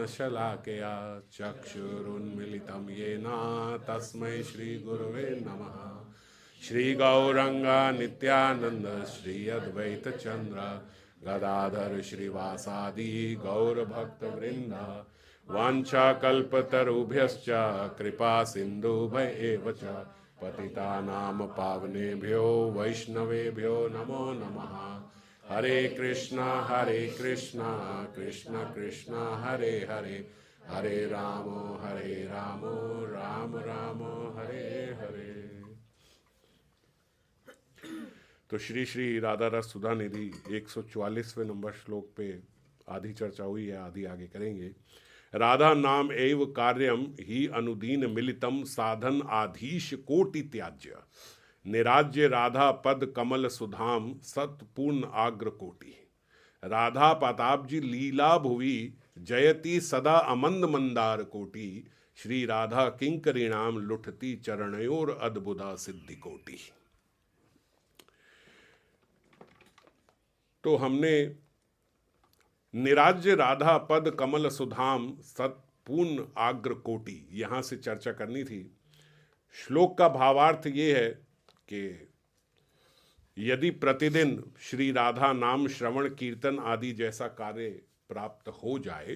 शलाकया चक्षुरुन्मिलितं येन तस्मै श्रीगुरवे नमः। श्रीगौरंग नित्यानंद श्री अद्वैत चंद्र गदाधर श्रीवासादि गौरभक्तवृंद वाञ्छाकल्पतरुभ्यश्च कृपा सिन्धुभ्य एव च पतितानां पावनेभ्यो वैष्णवेभ्यो नमो नमः। हरे कृष्णा कृष्ण कृष्ण हरे हरे, हरे राम राम राम हरे हरे। तो श्री श्री राधा रस सुधा निधि 144वें नंबर श्लोक पे आधी चर्चा हुई है, आधी आगे करेंगे। राधा नाम एव कार्यम ही अनुदीन मिलितम साधन आधीश कोटि त्याज्य, निराज्य राधा पद कमल सुधाम सतपूर्ण आग्र कोटि। राधा पताब्जी लीला भुवि जयति सदा अमंद मंदार कोटि, श्री राधा किंकरीणाम लुठती चरणयोर अद्भुता सिद्धि कोटि। तो हमने निराज्य राधा पद कमल सुधाम सतपूर्ण आग्र कोटि यहां से चर्चा करनी थी। श्लोक का भावार्थ ये है कि यदि प्रतिदिन श्री राधा नाम श्रवण कीर्तन आदि जैसा कार्य प्राप्त हो जाए,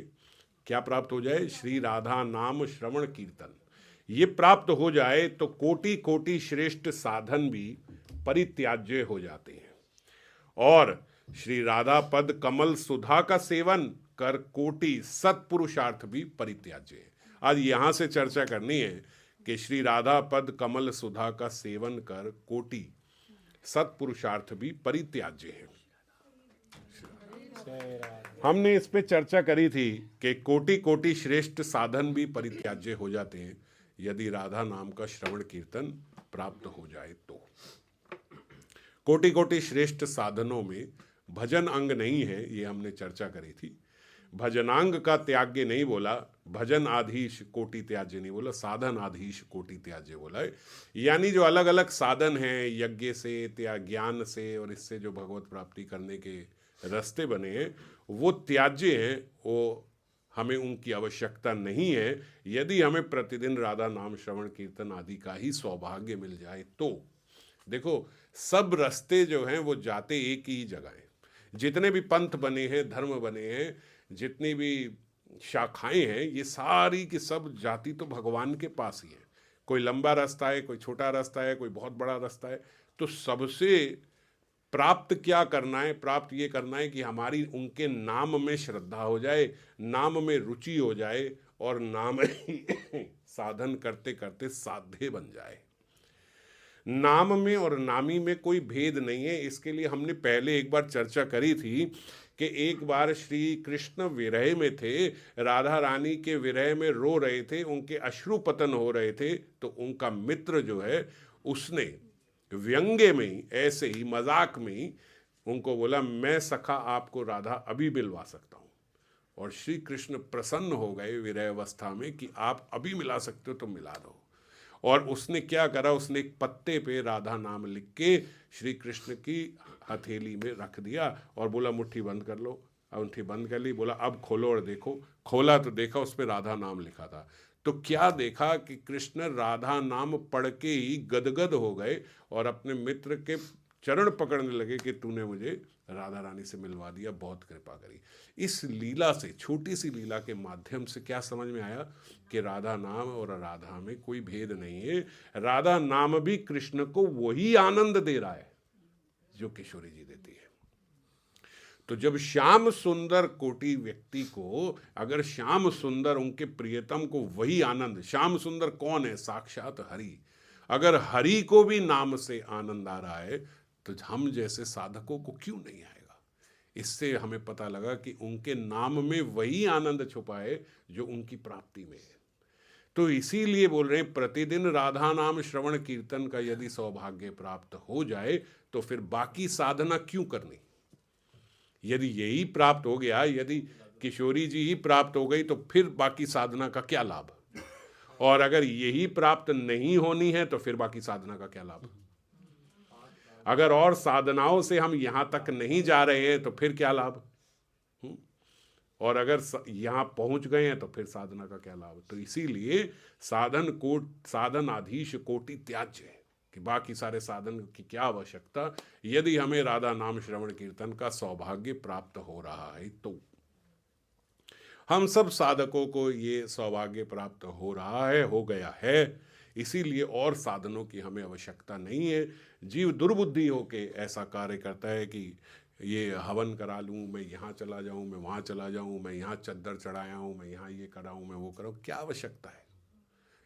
क्या प्राप्त हो जाए? श्री राधा नाम श्रवण कीर्तन ये प्राप्त हो जाए तो कोटि कोटि श्रेष्ठ साधन भी परित्याज्य हो जाते हैं, और श्री राधा पद कमल सुधा का सेवन कर कोटि सत्पुरुषार्थ भी परित्याज्य है। आज यहां से चर्चा करनी है कि श्री राधा पद कमल सुधा का सेवन कर कोटि सत्पुरुषार्थ भी परित्याज्य है। हमने इस पे चर्चा करी थी कि कोटि कोटि श्रेष्ठ साधन भी परित्याज्य हो जाते हैं यदि राधा नाम का श्रवण कीर्तन प्राप्त हो जाए तो। कोटि कोटि श्रेष्ठ साधनों में भजन अंग नहीं है, ये हमने चर्चा करी थी। भजनांग का त्याग्य नहीं बोला, भजन आधीश कोटि त्याज्य नहीं बोला, साधन आधीश कोटि त्याज्य बोला है। यानी जो अलग अलग साधन हैं यज्ञ से या ज्ञान से और इससे जो भगवत प्राप्ति करने के रास्ते बने हैं वो त्याज्य हैं, वो हमें उनकी आवश्यकता नहीं है। यदि हमें प्रतिदिन राधा नाम श्रवण कीर्तन आदि का ही सौभाग्य मिल जाए तो देखो सब रास्ते जो हैं वो जाते एक ही जगह हैं। जितने भी पंथ बने हैं, धर्म बने हैं, जितनी भी शाखाएं हैं, ये सारी की सब जाति तो भगवान के पास ही है। कोई लंबा रास्ता है, कोई छोटा रास्ता है, कोई बहुत बड़ा रास्ता है। तो सबसे प्राप्त क्या करना है? प्राप्त ये करना है कि हमारी उनके नाम में श्रद्धा हो जाए, नाम में रुचि हो जाए और नाम साधन करते करते साध्य बन जाए। नाम में और नामी में कोई भेद नहीं है। इसके लिए हमने पहले एक बार चर्चा करी थी कि एक बार श्री कृष्ण विरह में थे, राधा रानी के विरह में रो रहे थे, उनके अश्रुपतन हो रहे थे, तो उनका मित्र जो है उसने व्यंग्य में ही, ऐसे ही मजाक में ही उनको बोला, मैं सखा आपको राधा अभी मिलवा सकता हूँ। और श्री कृष्ण प्रसन्न हो गए विरह अवस्था में कि आप अभी मिला सकते हो तो मिला दो। और उसने क्या करा, उसने एक पत्ते पे राधा नाम लिख के श्री कृष्ण की हथेली में रख दिया और बोला मुट्ठी बंद कर लो। मुट्ठी बंद कर ली, बोला अब खोलो और देखो। खोला तो देखा उस पे राधा नाम लिखा था। तो क्या देखा कि कृष्ण राधा नाम पढ़ के ही गदगद हो गए और अपने मित्र के चरण पकड़ने लगे कि तूने मुझे राधा रानी से मिलवा दिया, बहुत कृपा करी। इस लीला से, छोटी सी लीला के माध्यम से क्या समझ में आया कि राधा नाम और राधा में कोई भेद नहीं है। राधा नाम भी कृष्ण को वही आनंद दे रहा है जो किशोरी जी देती है। तो जब श्याम सुंदर कोटि व्यक्ति को, अगर श्याम सुंदर उनके प्रियतम को वही आनंद, श्याम सुंदर कौन है? साक्षात हरि। अगर हरि को भी नाम से आनंद आ रहा है तो हम जैसे साधकों को क्यों नहीं आएगा? इससे हमें पता लगा कि उनके नाम में वही आनंद छुपा है जो उनकी प्राप्ति में है। तो इसीलिए बोल रहे हैं प्रतिदिन राधा नाम श्रवण कीर्तन का यदि सौभाग्य प्राप्त हो जाए तो फिर बाकी साधना क्यों करनी? यदि यही प्राप्त हो गया, यदि किशोरी जी ही प्राप्त हो गई तो फिर बाकी साधना का क्या लाभ? और अगर यही प्राप्त नहीं होनी है तो फिर बाकी साधना का क्या लाभ? अगर और साधनाओं से हम यहां तक नहीं जा रहे हैं तो फिर क्या लाभ? और अगर यहाँ पहुंच गए हैं तो फिर साधना का क्या लाभ। तो इसीलिए साधनाधीश कोटि त्याज्य है कि बाकी सारे साधन की क्या आवश्यकता, यदि हमें राधा नाम श्रवण कीर्तन का सौभाग्य प्राप्त हो रहा है तो। हम सब साधकों को ये सौभाग्य प्राप्त हो रहा है, हो गया है, इसीलिए और साधनों की हमें आवश्यकता नहीं है। जीव दुर्बुद्धि होके ऐसा कार्य करता है कि ये हवन करा लूँ, मैं यहाँ चला जाऊँ, मैं वहाँ चला जाऊँ, मैं यहाँ चद्दर चढ़ाया हूँ, मैं यहाँ ये कराऊँ, मैं वो कराऊँ, क्या आवश्यकता है।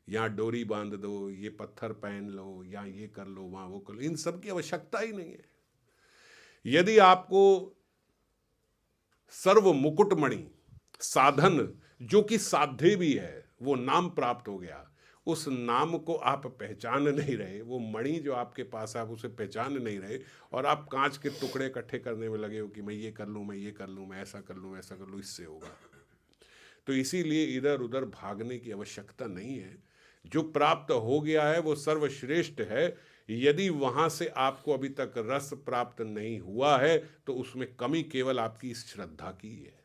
यहाँ डोरी बांध दो, ये पत्थर पहन लो, यहाँ ये कर लो, वहाँ वो कर लो, इन सब की आवश्यकता ही नहीं है। यदि आपको सर्व मुकुटमणि साधन जो कि साध्य भी है वो नाम प्राप्त हो गया, उस नाम को आप पहचान नहीं रहे, वो मणि जो आपके पास है आप उसे पहचान नहीं रहे, और आप कांच के टुकड़े इकट्ठे करने में लगे हो कि मैं ये कर लूँ, मैं ये कर लूँ, मैं ऐसा कर लूँ, ऐसा कर लूँ, इससे होगा। तो इसीलिए इधर उधर भागने की आवश्यकता नहीं है। जो प्राप्त हो गया है वो सर्वश्रेष्ठ है। यदि वहाँ से आपको अभी तक रस प्राप्त नहीं हुआ है तो उसमें कमी केवल आपकी इस श्रद्धा की है।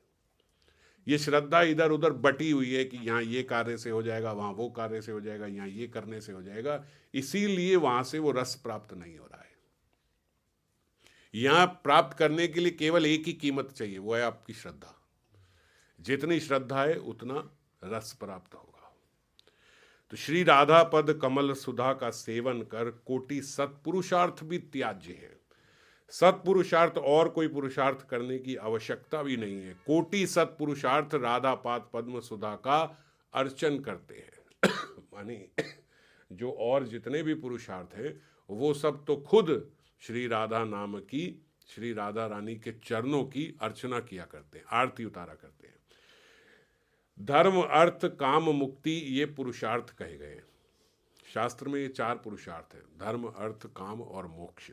ये श्रद्धा इधर उधर बटी हुई है कि यहाँ ये कार्य से हो जाएगा, वहाँ वो कार्य से हो जाएगा, यहाँ ये करने से हो जाएगा, इसीलिए वहाँ से वो रस प्राप्त नहीं हो रहा है। यहाँ प्राप्त करने के लिए केवल एक ही कीमत चाहिए, वो है आपकी श्रद्धा। जितनी श्रद्धा है उतना रस प्राप्त होगा। तो श्री राधा पद कमल सुधा का सेवन कर कोटि सत्पुरुषार्थ भी त्याज्य है। सत्पुरुषार्थ और कोई पुरुषार्थ करने की आवश्यकता भी नहीं है। कोटि सत्पुरुषार्थ राधा पाद पद्म सुधा का अर्चन करते हैं माने जो और जितने भी पुरुषार्थ हैं वो सब तो खुद श्री राधा नाम की, श्री राधा रानी के चरणों की अर्चना किया करते हैं, आरती उतारा करते हैं। धर्म अर्थ काम मुक्ति ये पुरुषार्थ कहे गए। शास्त्र में ये 4 पुरुषार्थ हैं, धर्म अर्थ काम और मोक्ष,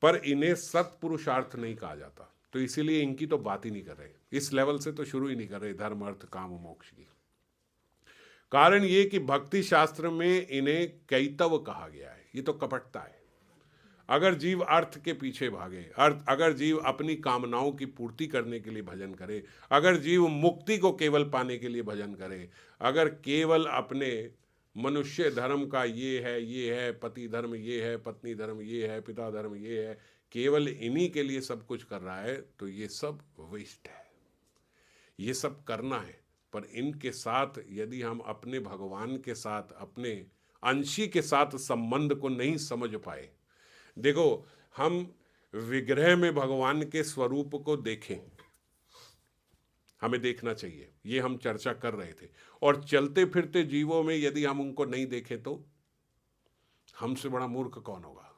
पर इन्हें सत्पुरुषार्थ नहीं कहा जाता, तो इसीलिए इनकी तो बात ही नहीं कर रहे, इस लेवल से तो शुरू ही नहीं कर रहे धर्म अर्थ काम मोक्ष की। कारण ये कि भक्ति शास्त्र में इन्हें कैतव कहा गया है, ये तो कपटता है। अगर जीव अर्थ के पीछे भागे, अगर जीव अपनी कामनाओं की पूर्ति करने के लिए भजन करे, अगर जीव मुक्ति को केवल पाने के लिए भजन करे, अगर केवल अपने मनुष्य धर्म का ये है, पति धर्म ये है, पत्नी धर्म ये है, पिता धर्म ये है, केवल इन्हीं के लिए सब कुछ कर रहा है, तो ये सब वेस्ट है। ये सब करना है, पर इनके साथ यदि हम अपने भगवान के साथ, अपने अंशी के साथ संबंध को नहीं समझ पाए। देखो, हम विग्रह में भगवान के स्वरूप को देखें, हमें देखना चाहिए, ये हम चर्चा कर रहे थे। और चलते फिरते जीवों में यदि हम उनको नहीं देखें तो हमसे बड़ा मूर्ख कौन होगा।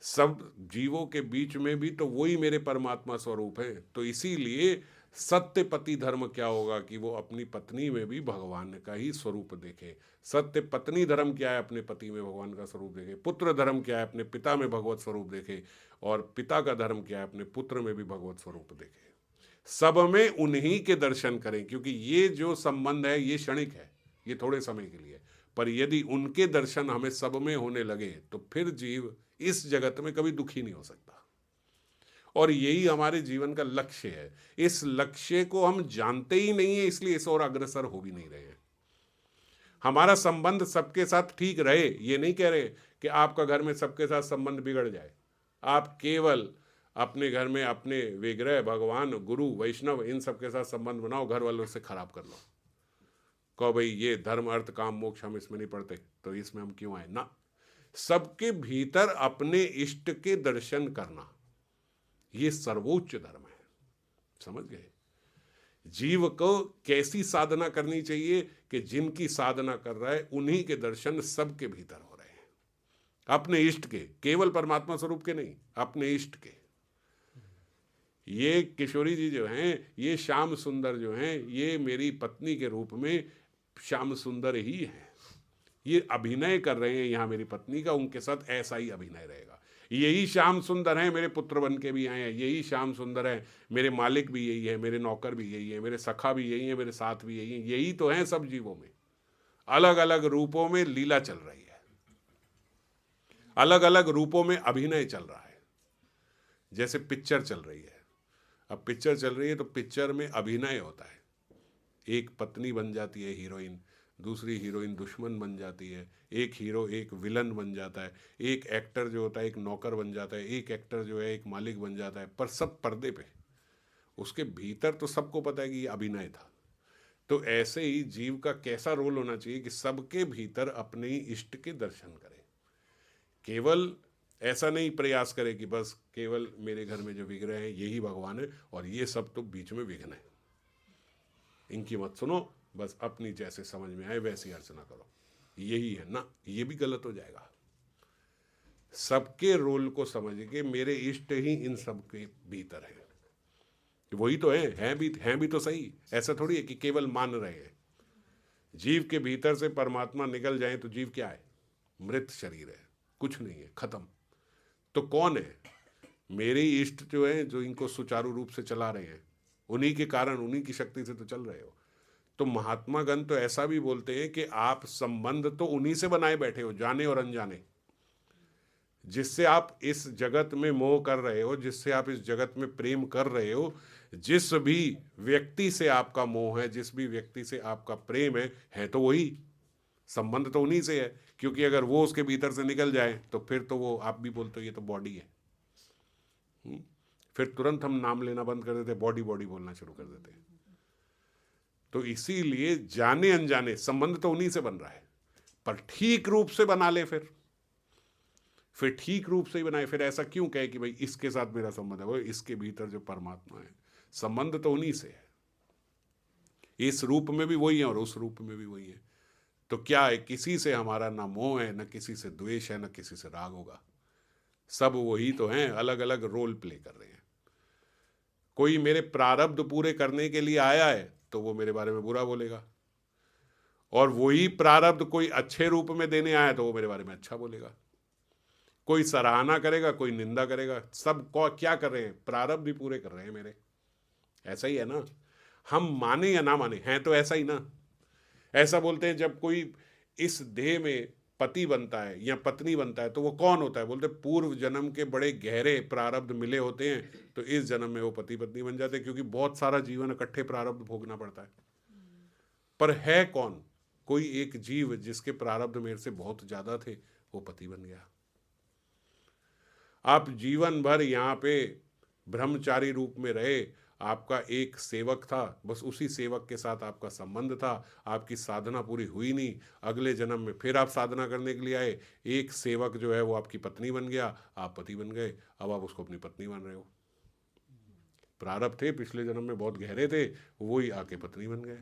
सब जीवों के बीच में भी तो वही मेरे परमात्मा स्वरूप है। तो इसीलिए सत्य पति धर्म क्या होगा कि वो अपनी पत्नी में भी भगवान का ही स्वरूप देखे। सत्य पत्नी धर्म क्या है, अपने पति में भगवान का स्वरूप देखे। पुत्र धर्म क्या है, अपने पिता में भगवत स्वरूप देखे। और पिता का धर्म क्या है, अपने पुत्र में भी भगवत स्वरूप देखे। सब में उन्हीं के दर्शन करें, क्योंकि ये जो संबंध है ये क्षणिक है, ये थोड़े समय के लिए। पर यदि उनके दर्शन हमें सब में होने लगे तो फिर जीव इस जगत में कभी दुखी नहीं हो सकता। और यही हमारे जीवन का लक्ष्य है। इस लक्ष्य को हम जानते ही नहीं है, इसलिए इस ओर अग्रसर हो भी नहीं रहे हैं। हमारा संबंध सबके साथ ठीक रहे, ये नहीं कह रहे कि आपका घर में सबके साथ संबंध बिगड़ जाए। आप केवल अपने घर में अपने विग्रह, भगवान, गुरु, वैष्णव, इन सबके साथ संबंध बनाओ, घर वालों से खराब कर लो। कहो भाई ये धर्म अर्थ काम मोक्ष हम इसमें नहीं पढ़ते, तो इसमें हम क्यों आए ना। सबके भीतर अपने इष्ट के दर्शन करना, ये सर्वोच्च धर्म है। समझ गए। जीव को कैसी साधना करनी चाहिए कि जिनकी साधना कर रहा है उन्हीं के दर्शन सबके भीतर हो रहे हैं, अपने इष्ट के, केवल परमात्मा स्वरूप के नहीं, अपने इष्ट के। ये किशोरी जी जो हैं, ये श्याम सुंदर जो हैं, ये मेरी पत्नी के रूप में श्याम सुंदर ही हैं। ये अभिनय कर रहे हैं यहाँ मेरी पत्नी का, उनके साथ ऐसा ही अभिनय रहेगा। यही श्याम सुंदर हैं, मेरे पुत्र बन के भी आए हैं। यही श्याम सुंदर हैं, मेरे मालिक भी यही है, मेरे नौकर भी यही है, मेरे सखा भी यही है, मेरे साथ भी यही है। यही तो हैं सब जीवों में, अलग अलग रूपों में लीला चल रही है, अलग अलग रूपों में अभिनय चल रहा है, जैसे पिक्चर चल रही है। अब पिक्चर चल रही है तो पिक्चर में अभिनय होता है, एक पत्नी बन जाती है हीरोइन, दूसरी हीरोइन दुश्मन बन जाती है, एक हीरो एक विलन बन जाता है, एक एक्टर जो होता है एक नौकर बन जाता है, एक एक्टर जो है एक मालिक बन जाता है, पर सब पर्दे पे। उसके भीतर तो सबको पता है कि ये अभिनय था। तो ऐसे ही जीव का कैसा रोल होना चाहिए कि सबके भीतर अपने ही इष्ट के दर्शन करे, केवल ऐसा नहीं प्रयास करे कि बस केवल मेरे घर में जो विग्रह हैं यही भगवान है और ये सब तो बीच में विघ्न है, इनकी मत सुनो, बस अपनी जैसे समझ में आए वैसी अर्चना करो, यही है ना। ये भी गलत हो जाएगा। सबके रोल को समझ के मेरे इष्ट ही इन सबके भीतर है, वही तो हैं भी तो सही। ऐसा थोड़ी है कि केवल मान रहे हैं। जीव के भीतर से परमात्मा निकल जाए तो जीव क्या है? मृत शरीर है, कुछ नहीं है, खत्म। तो कौन है? मेरे इष्ट जो है, जो इनको सुचारू रूप से चला रहे हैं, उन्हीं के कारण, उन्हीं की शक्ति से तो चल रहे हो। तो महात्मा गण तो ऐसा भी बोलते हैं कि आप संबंध तो उन्हीं से बनाए बैठे हो, जाने और अनजाने। जिससे आप इस जगत में मोह कर रहे हो, जिससे आप इस जगत में प्रेम कर रहे हो, जिस भी व्यक्ति से आपका मोह है, जिस भी व्यक्ति से आपका प्रेम है तो वही संबंध तो उन्हीं से है। क्योंकि अगर वो उसके भीतर से निकल जाए तो फिर तो वो, आप भी बोलते हो ये तो बॉडी है, फिर तुरंत हम नाम लेना बंद कर देते, बॉडी बॉडी बोलना शुरू कर देते। तो इसीलिए जाने अनजाने संबंध तो उन्हीं से बन रहा है, पर ठीक रूप से बना ले, फिर ठीक रूप से ही बनाए। फिर ऐसा क्यों कहे कि भाई इसके साथ मेरा संबंध है? वो इसके भीतर जो परमात्मा है, संबंध तो उन्हीं से है। इस रूप में भी वही है और उस रूप में भी वही है। तो क्या है, किसी से हमारा ना मोह है, ना किसी से द्वेष है, ना किसी से राग होगा। सब वही तो हैं, अलग अलग रोल प्ले कर रहे हैं। कोई मेरे प्रारब्ध पूरे करने के लिए आया है तो वो मेरे बारे में बुरा बोलेगा, और वही प्रारब्ध कोई अच्छे रूप में देने आया तो वो मेरे बारे में अच्छा बोलेगा। कोई सराहना करेगा, कोई निंदा करेगा। सब क्या कर रहे हैं? प्रारब्ध भी पूरे कर रहे हैं मेरे। ऐसा ही है ना, हम माने या ना माने, हैं तो ऐसा ही ना। ऐसा बोलते हैं जब कोई इस देह में पति बनता है या पत्नी बनता है तो वो कौन होता है? बोलते पूर्व जन्म के बड़े गहरे प्रारब्ध मिले होते हैं तो इस जन्म में वो पति पत्नी बन जाते हैं, क्योंकि बहुत सारा जीवन इकट्ठे प्रारब्ध भोगना पड़ता है। पर है कौन? कोई एक जीव जिसके प्रारब्ध मेरे से बहुत ज्यादा थे, वो पति बन गया। आप जीवन भर यहाँ पे ब्रह्मचारी रूप में रहे, आपका एक सेवक था, बस उसी सेवक के साथ आपका संबंध था, आपकी साधना पूरी हुई नहीं। अगले जन्म में फिर आप साधना करने के लिए आए, एक सेवक जो है वो आपकी पत्नी बन गया, आप पति बन गए, अब आप उसको अपनी पत्नी मान रहे हो। प्रारब्ध थे पिछले जन्म में बहुत गहरे थे, वही आके पत्नी बन गए।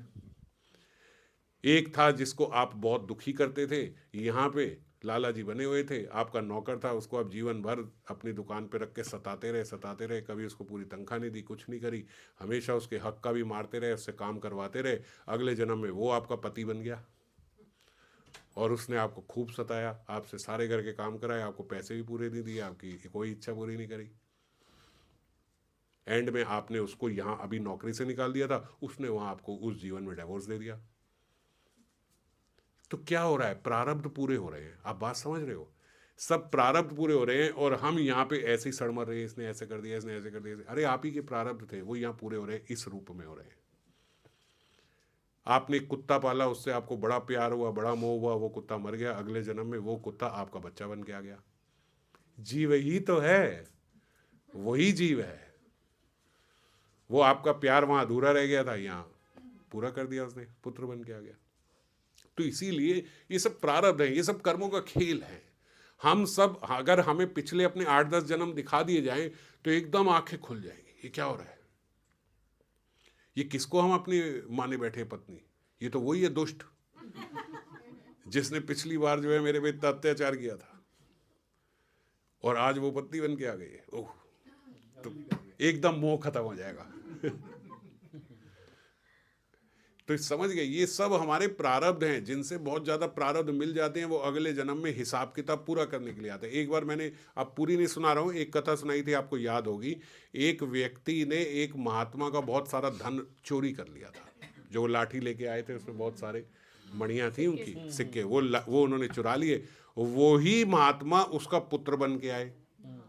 एक था जिसको आप बहुत दुखी करते थे, यहाँ पे लाला जी बने हुए थे, आपका नौकर था, उसको आप जीवन भर अपनी दुकान पे रख के सताते रहे, कभी उसको पूरी तनख्वाह नहीं दी, कुछ नहीं करी, हमेशा उसके हक का भी मारते रहे, उससे काम करवाते रहे। अगले जन्म में वो आपका पति बन गया और उसने आपको खूब सताया, आपसे सारे घर के काम कराए, आपको पैसे भी पूरे नहीं दिए, आपकी कोई इच्छा पूरी नहीं करी। एंड में आपने उसको यहाँ अभी नौकरी से निकाल दिया था, उसने वहाँ आपको उस जीवन में डिवोर्स दे दिया। तो क्या हो रहा है? प्रारब्ध पूरे हो रहे हैं। आप बात समझ रहे हो? सब प्रारब्ध पूरे हो रहे हैं और हम यहाँ पे ऐसे ही सड़मर रहे हैं, इसने ऐसे कर दिया, इसने ऐसे कर दिया। अरे आप ही के प्रारब्ध थे, वो यहाँ पूरे हो रहे हैं, इस रूप में हो रहे हैं। आपने कुत्ता पाला, उससे आपको बड़ा प्यार हुआ, बड़ा मोह हुआ, वो कुत्ता मर गया, अगले जन्म में वो कुत्ता आपका बच्चा बन के आ गया। जीव ही तो है, वही जीव है। वो आपका प्यार वहां अधूरा रह गया था, यहाँ पूरा कर दिया उसने, पुत्र बन के आ गया। तो इसीलिए ये सब प्रारब्ध है, ये सब कर्मों का खेल है। हम सब, अगर हमें पिछले अपने 8-10 जन्म दिखा दिए जाएं तो एकदम आंखें खुल जाएंगी, ये क्या हो रहा है? ये किसको हम अपनी माने बैठे पत्नी? ये तो वही है दुष्ट जिसने पिछली बार जो है मेरे पे इतना अत्याचार किया था और आज वो पत्नी बन के आ गई है। ओह, तो एकदम मोह खत्म हो जाएगा। तो समझ गए, ये सब हमारे प्रारब्ध हैं, जिनसे बहुत ज़्यादा प्रारब्ध मिल जाते हैं, वो अगले जन्म में हिसाब किताब पूरा करने के लिए आते हैं। एक बार मैंने, अब पूरी नहीं सुना रहा हूँ, एक कथा सुनाई थी, आपको याद होगी। एक व्यक्ति ने एक महात्मा का बहुत सारा धन चोरी कर लिया था। जो लाठी लेके आए थे उसमें बहुत सारे मणियाँ थी, उनकी सिक्के, वो उन्होंने चुरा लिए। वो ही महात्मा उसका पुत्र बन के आए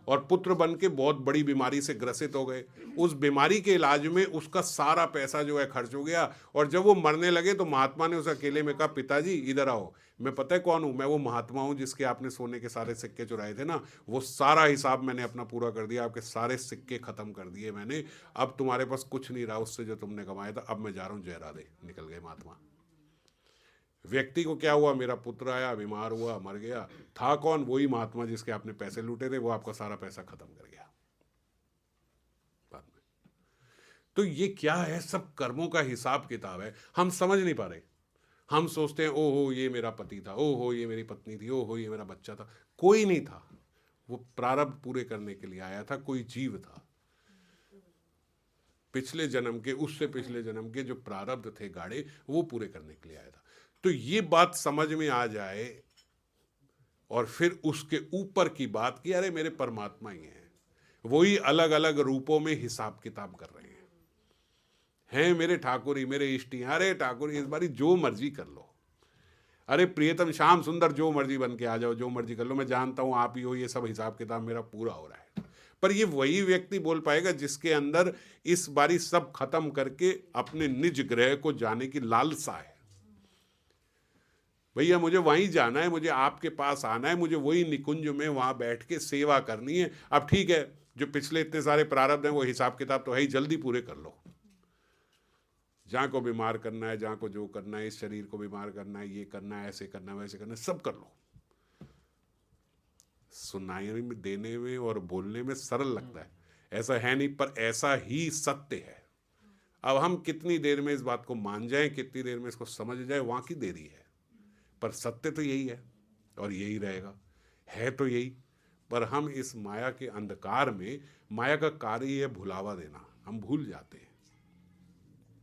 और पुत्र बन के बहुत बड़ी बीमारी से ग्रसित हो गए। उस बीमारी के इलाज में उसका सारा पैसा जो है खर्च हो गया, और जब वो मरने लगे तो महात्मा ने उस अकेले में कहा, पिताजी इधर आओ, मैं पता है कौन हूँ, मैं वो महात्मा हूँ जिसके आपने सोने के सारे सिक्के चुराए थे ना, वो सारा हिसाब मैंने अपना पूरा कर दिया, आपके सारे सिक्के खत्म कर दिए मैंने, अब तुम्हारे पास कुछ नहीं रहा उससे जो तुमने कमाया था, अब मैं जा रहा हूँ, जय राधे। निकल गए महात्मा। व्यक्ति को क्या हुआ, मेरा पुत्र आया, बीमार हुआ, मर गया, था कौन, वही महात्मा जिसके आपने पैसे लूटे थे, वो आपका सारा पैसा खत्म कर गया बाद में। तो ये क्या है, सब कर्मों का हिसाब किताब है, हम समझ नहीं पा रहे। हम सोचते हैं ओहो ये मेरा पति था, ओहो ये मेरी पत्नी थी, ओहो ये मेरा बच्चा था। कोई नहीं था, वो प्रारब्ध पूरे करने के लिए आया था, कोई जीव था। पिछले जन्म के, उससे पिछले जन्म के जो प्रारब्ध थे गाड़े, वो पूरे करने के लिए आया था। तो ये बात समझ में आ जाए, और फिर उसके ऊपर की बात कि अरे मेरे परमात्मा ही हैं, वही अलग अलग रूपों में हिसाब किताब कर रहे हैं मेरे ठाकुर ही, मेरे इष्ट ही। अरे ठाकुर इस बारी जो मर्जी कर लो, अरे प्रियतम श्याम सुंदर जो मर्जी बन के आ जाओ, जो मर्जी कर लो, मैं जानता हूं आप ही हो, ये सब हिसाब किताब मेरा पूरा हो रहा है। पर ये वही व्यक्ति बोल पाएगा जिसके अंदर इस बारी सब खत्म करके अपने निज ग्रह को जाने की लालसा है। भैया मुझे वहीं जाना है, मुझे आपके पास आना है, मुझे वही निकुंज में वहां बैठ के सेवा करनी है। अब ठीक है, जो पिछले इतने सारे प्रारब्ध हैं वो हिसाब किताब तो है ही, जल्दी पूरे कर लो। जहाँ को बीमार करना है, जहाँ को जो करना है, इस शरीर को बीमार करना है, ये करना है, ऐसे करना है, वैसे करना है, सब कर लो। सुनाई में, देने में और बोलने में सरल लगता है, ऐसा है नहीं, पर ऐसा ही सत्य है। अब हम कितनी देर में इस बात को मान जाएं, कितनी देर में इसको समझ जाए, वहाँ की देरी है, पर सत्य तो यही है और यही रहेगा, है तो यही। पर हम इस माया के अंधकार में, माया का कार्य है भुलावा देना, हम भूल जाते हैं।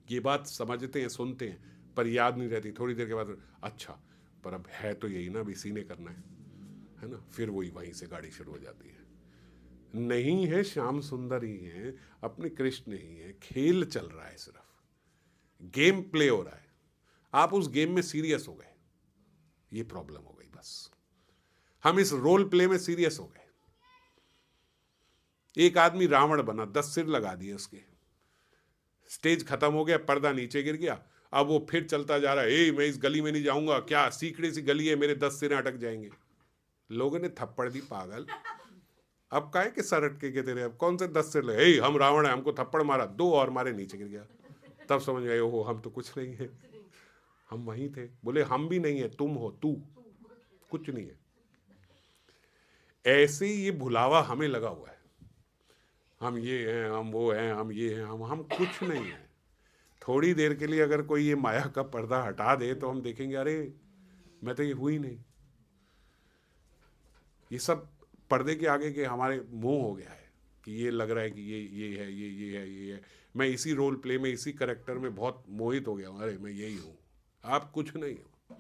ये बात समझते हैं, सुनते हैं, पर याद नहीं रहती। थोड़ी देर के बाद अच्छा, पर अब है तो यही ना, अब इसी ने करना है ना, फिर वहीं से गाड़ी शुरू हो जाती है। नहीं है श्याम सुंदर ही है, अपने कृष्ण ही है, खेल चल रहा है, सिर्फ गेम प्ले हो रहा है, आप उस गेम में सीरियस हो गए, ये प्रॉब्लम हो गई। बस हम इस रोल प्ले में सीरियस हो गए। एक आदमी रावण बना, 10 सिर लगा दिए उसके, स्टेज खत्म हो गया, पर्दा नीचे गिर गया, अब वो फिर चलता जा रहा है, मैं इस गली में नहीं जाऊंगा, क्या सीकड़ी सी गली है, मेरे 10 सिर अटक जाएंगे। लोगों ने थप्पड़ दी, पागल, अब काहे के सर अटके के तेरे, अब कौन से 10 सिर लगे, हम रावण है, हमको थप्पड़ मारा, 2 और मारे, नीचे गिर गया। तब समझ गए ओहो हम तो कुछ नहीं है, हम वहीं थे। बोले हम भी नहीं है, तुम हो, तू कुछ नहीं है। ऐसे ही ये भुलावा हमें लगा हुआ है, हम ये हैं, हम वो हैं, हम ये हैं, हम कुछ नहीं है। थोड़ी देर के लिए अगर कोई ये माया का पर्दा हटा दे तो हम देखेंगे अरे मैं तो ये हुई नहीं। ये सब पर्दे के आगे के हमारे मोह हो गया है कि ये लग रहा है कि ये है, ये है, ये है। मैं इसी रोल प्ले में, इसी कैरेक्टर में बहुत मोहित हो गया हूँ, अरे मैं यही हूँ। आप कुछ नहीं हो।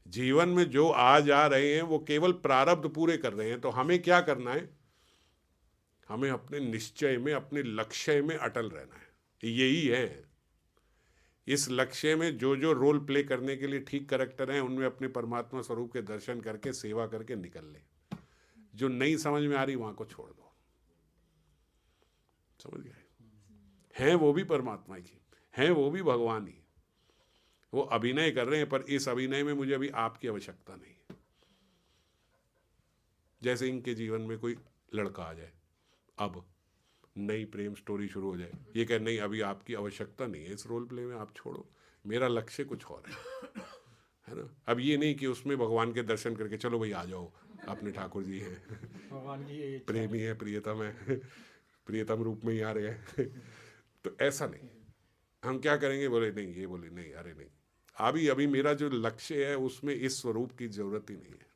जीवन में जो आ जा रहे हैं वो केवल प्रारब्ध पूरे कर रहे हैं। तो हमें क्या करना है, हमें अपने निश्चय में, अपने लक्ष्य में अटल रहना है, यही है। इस लक्ष्य में जो जो रोल प्ले करने के लिए ठीक कैरेक्टर हैं, उनमें अपने परमात्मा स्वरूप के दर्शन करके, सेवा करके निकल ले। जो नहीं समझ में आ रही वहां को छोड़ दो। समझ गए? हैं वो भी परमात्मा की, हैं वो भी भगवान ही। वो अभिनय कर रहे हैं, पर इस अभिनय में मुझे अभी आपकी आवश्यकता नहीं है। जैसे इनके जीवन में कोई लड़का आ जाए, अब नई प्रेम स्टोरी शुरू हो जाए, ये कह नहीं अभी आपकी आवश्यकता नहीं है इस रोल प्ले में, आप छोड़ो, मेरा लक्ष्य कुछ और है ना। अब ये नहीं कि उसमें भगवान के दर्शन करके चलो भाई आ जाओ, अपने ठाकुर जी हैं, भगवान की प्रेमी है, प्रियतम है, प्रियतम रूप में ही आ रहे हैं। तो ऐसा नहीं, हम क्या करेंगे, बोले नहीं, ये बोले नहीं, अरे नहीं, अभी मेरा जो लक्ष्य है उसमें इस स्वरूप की जरूरत ही नहीं है,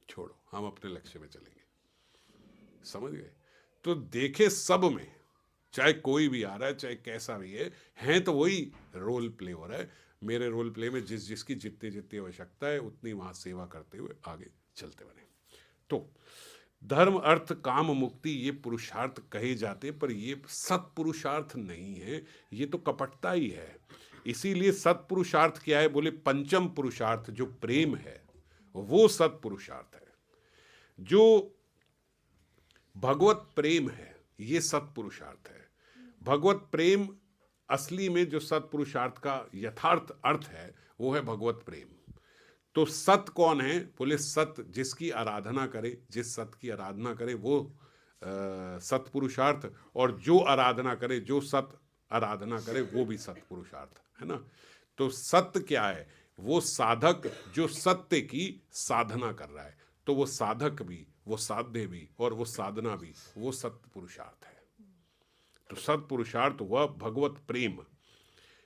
छोड़ो, हम अपने लक्ष्य में चलेंगे। समझ गए? तो देखे सब में, चाहे कोई भी आ रहा है, चाहे कैसा भी है तो वही रोल प्ले हो रहा है। मेरे रोल प्ले में जिसकी जितनी आवश्यकता है उतनी वहां सेवा करते हुए आगे चलते बने। तो धर्म, अर्थ, काम, मुक्ति ये पुरुषार्थ कहे जाते, पर ये सत्पुरुषार्थ नहीं है, ये तो कपटता ही है। इसीलिए सत्पुरुषार्थ क्या है, बोले पंचम पुरुषार्थ जो प्रेम है वो सत्पुरुषार्थ है। जो भगवत प्रेम है, ये सत्पुरुषार्थ है। भगवत प्रेम असली में जो सत्पुरुषार्थ का यथार्थ अर्थ है वो है भगवत प्रेम। तो सत कौन है? बोले सत जिसकी आराधना करे, जिस सत की आराधना करे वो सत्पुरुषार्थ, और जो आराधना करे, जो सत आराधना करे वो भी सत्पुरुषार्थ है ना। तो सत्य क्या है? वो साधक जो सत्य की साधना कर रहा है, तो वो साधक भी, वो साध्य भी और वो साधना भी, वो सत्पुरुषार्थ है। तो सत्पुरुषार्थ हुआ भगवत प्रेम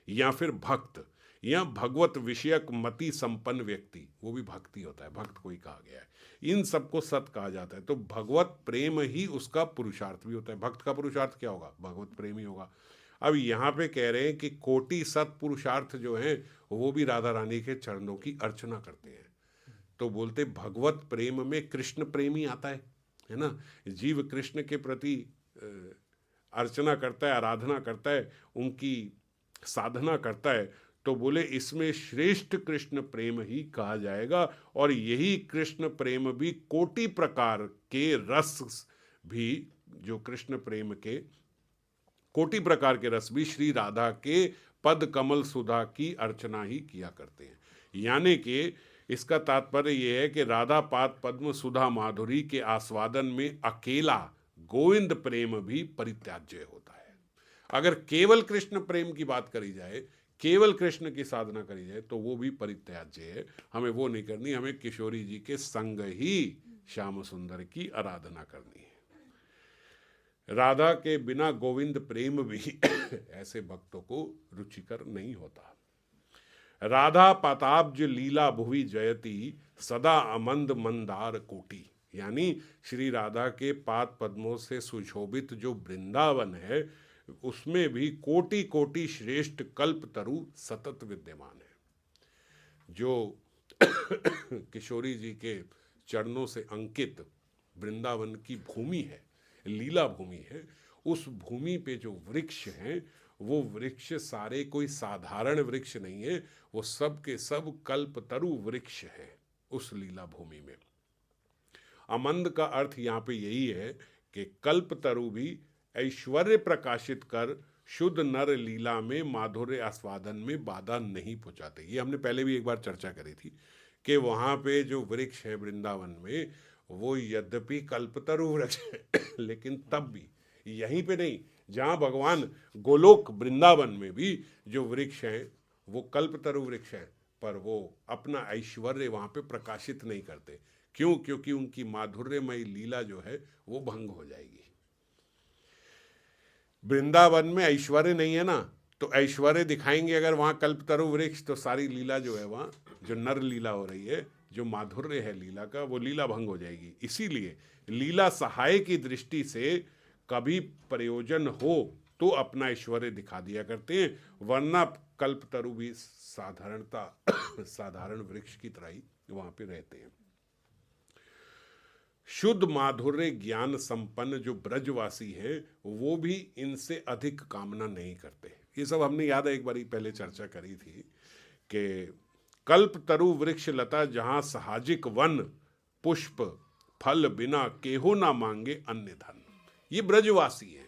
या फिर भक्त या भगवत विषयक मति संपन्न व्यक्ति, वो भी भक्ति होता है, भक्त कोई कहा गया है। इन सबको सत कहा जाता है। तो भगवत प्रेम ही उसका पुरुषार्थ भी होता है। भक्त का पुरुषार्थ क्या होगा? भगवत प्रेम ही होगा। अब यहाँ पे कह रहे हैं कि कोटि सत पुरुषार्थ जो हैं वो भी राधा रानी के चरणों की अर्चना करते हैं। तो बोलते भगवत प्रेम में कृष्ण प्रेम ही आता है ना। जीव कृष्ण के प्रति अर्चना करता है, आराधना करता है, उनकी साधना करता है। तो बोले इसमें श्रेष्ठ कृष्ण प्रेम ही कहा जाएगा। और यही कृष्ण प्रेम भी कोटि प्रकार के रस भी, जो कृष्ण प्रेम के कोटि प्रकार के रस भी श्री राधा के पद कमल सुधा की अर्चना ही किया करते हैं। यानी कि इसका तात्पर्य यह है कि राधा पाद पद्म सुधा माधुरी के आस्वादन में अकेला गोविंद प्रेम भी परित्याज्य होता है। अगर केवल कृष्ण प्रेम की बात करी जाए, केवल कृष्ण की साधना करी जाए, तो वो भी परित्याज्य है। हमें वो नहीं करनी, हमें किशोरी जी के संग ही श्याम सुंदर की आराधना करनी है। राधा के बिना गोविंद प्रेम भी ऐसे भक्तों को रुचिकर नहीं होता। राधा पाताब्ज लीला भुवि जयति सदा अमंद मंदार कोटि, यानी श्री राधा के पाद पद्मों से सुशोभित जो वृंदावन है उसमें भी कोटि कोटि श्रेष्ठ कल्प तरु सतत विद्यमान है। जो किशोरी जी के चरणों से अंकित वृंदावन की भूमि है, लीला भूमि है, उस भूमि पे जो वृक्ष हैं वो वृक्ष सारे कोई साधारण वृक्ष नहीं है, वो सब के सब कल्पतरु वृक्ष हैं उस लीला भूमि में। अमंद का अर्थ यहाँ पे यही है कि कल्पतरु भी ऐश्वर्य प्रकाशित कर शुद्ध नर लीला में माधुर्य आस्वादन में बाधा नहीं पहुंचाते। ये हमने पहले भी एक बार चर्चा करी थी कि वहाँ पे जो वृक्ष है वृंदावन में, वो यद्यपि कल्पतरु वृक्ष है लेकिन तब भी यहीं पे नहीं, जहाँ भगवान गोलोक वृंदावन में भी जो वृक्ष हैं वो कल्पतरु वृक्ष हैं, पर वो अपना ऐश्वर्य वहाँ पे प्रकाशित नहीं करते। क्यों? क्योंकि उनकी माधुर्यमयी लीला जो है वो भंग हो जाएगी। वृंदावन में ऐश्वर्य नहीं है ना, तो ऐश्वर्य दिखाएंगे अगर वहाँ कल्पतरु वृक्ष, तो सारी लीला जो है वहाँ जो नर लीला हो रही है, जो माधुर्य है लीला का, वो लीला भंग हो जाएगी। इसीलिए लीला सहाय की दृष्टि से कभी प्रयोजन हो तो अपना ऐश्वर्य दिखा दिया करते हैं, वरना कल्पतरु भी साधारण वृक्ष की तरह ही वहाँ पे रहते हैं। शुद्ध माधुर्य ज्ञान संपन्न जो ब्रजवासी हैं वो भी इनसे अधिक कामना नहीं करते। ये सब हमने याद है एक बारी पहले चर्चा करी थी कि कल्पतरु वृक्ष लता जहाँ सहाजिक वन पुष्प फल बिना केहो ना मांगे अन्य धन, ये ब्रजवासी हैं।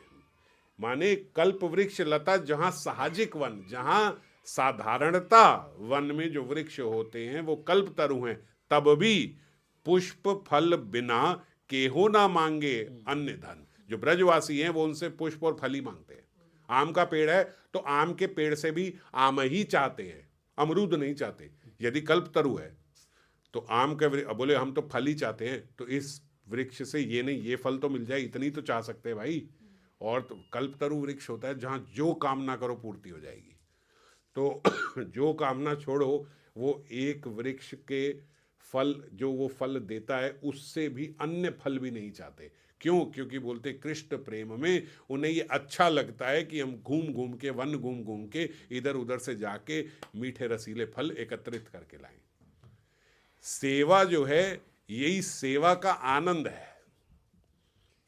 माने कल्प वृक्ष लता जहाँ सहाजिक वन, जहाँ साधारणता वन में जो वृक्ष होते हैं वो कल्पतरु हैं, तब भी पुष्प फल बिना केहो ना मांगे अन्य धन। जो ब्रजवासी हैं वो उनसे पुष्प और फल ही मांगते हैं। आम का पेड़ है तो आम के पेड़ से भी आम ही चाहते हैं, अमरूद नहीं चाहते। यदि कल्पतरु है तो आम के बोले हम तो फल ही चाहते हैं, तो इस वृक्ष से ये नहीं, ये फल तो मिल जाए, इतनी तो चाह सकते हैं भाई। और तो कल्पतरु वृक्ष होता है जहाँ जो कामना करो पूर्ति हो जाएगी। तो जो कामना छोड़ो, वो एक वृक्ष के फल जो वो फल देता है उससे भी अन्य फल भी नहीं चाहते। क्यों? क्योंकि बोलते कृष्ण प्रेम में उन्हें ये अच्छा लगता है कि हम घूम घूम के, वन घूम घूम के, इधर उधर से जाके मीठे रसीले फल एकत्रित करके लाएं। सेवा जो है यही सेवा का आनंद है।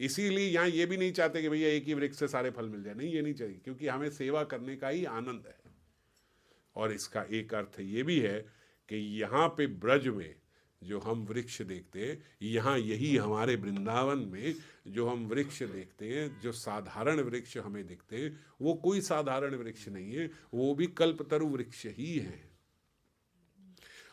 इसीलिए यहाँ ये भी नहीं चाहते कि भैया एक ही वृक्ष से सारे फल मिल जाए, नहीं, ये नहीं चाहिए, क्योंकि हमें सेवा करने का ही आनंद है। और इसका एक अर्थ ये भी है कि यहाँ पे ब्रज में जो हम वृक्ष देखते हैं यहाँ, यही हमारे वृंदावन में जो हम वृक्ष देखते हैं, जो साधारण वृक्ष हमें दिखते हैं, वो कोई साधारण वृक्ष नहीं है, वो भी कल्पतरु वृक्ष ही है।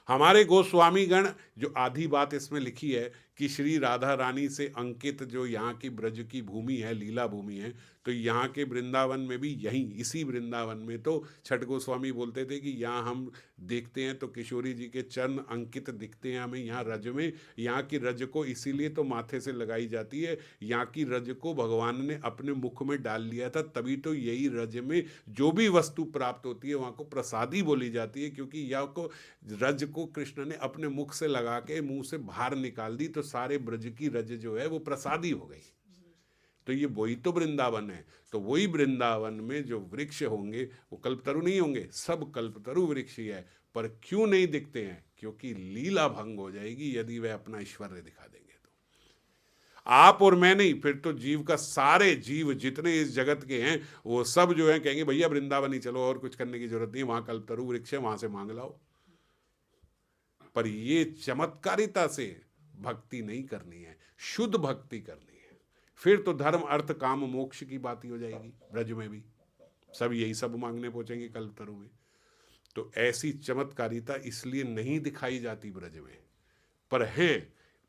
हमारे गोस्वामी गण, जो आधी बात इसमें लिखी है कि श्री राधा रानी से अंकित जो यहाँ की ब्रज की भूमि है, लीला भूमि है, तो यहाँ के वृंदावन में भी यहीं इसी वृंदावन में तो छठ गोस्वामी बोलते थे कि यहाँ हम देखते हैं तो किशोरी जी के चरण अंकित दिखते हैं हमें यहाँ रज में। यहाँ की रज को इसीलिए तो माथे से लगाई जाती है, यहाँ की रज को भगवान ने अपने मुख में डाल लिया था, तभी तो यही रज में जो भी वस्तु प्राप्त होती है वहाँ को प्रसादी बोली जाती है, क्योंकि यह को रज को कृष्ण ने अपने मुख से लगा के मुंह से बाहर निकाल दी, तो सारे ब्रज की रज जो है वो प्रसादी हो गई। तो ये वही तो वृंदावन है। तो वही वृंदावन में जो वृक्ष होंगे वो कल्पतरु नहीं होंगे, सब कल्पतरु वृक्ष ही है। पर क्यों नहीं दिखते हैं? क्योंकि लीला भंग हो जाएगी यदि वह अपना ऐश्वर्य दिखा देंगे तो। आप और मैं नहीं, फिर तो जीव का, सारे जीव जितने इस जगत के हैं वो सब जो है कहेंगे भैया वृंदावन ही चलो, और कुछ करने की जरूरत नहीं, वहां कल्पतरु वृक्ष है, वहां से मांग लाओ। पर ये चमत्कारिता से भक्ति नहीं करनी है, शुद्ध भक्ति करनी है। फिर तो धर्म अर्थ काम मोक्ष की बात ही हो जाएगी। ब्रज में भी सब यही सब मांगने पहुंचेंगे कल्पतरु में। तो ऐसी चमत्कारिता इसलिए नहीं दिखाई जाती ब्रज में, पर है।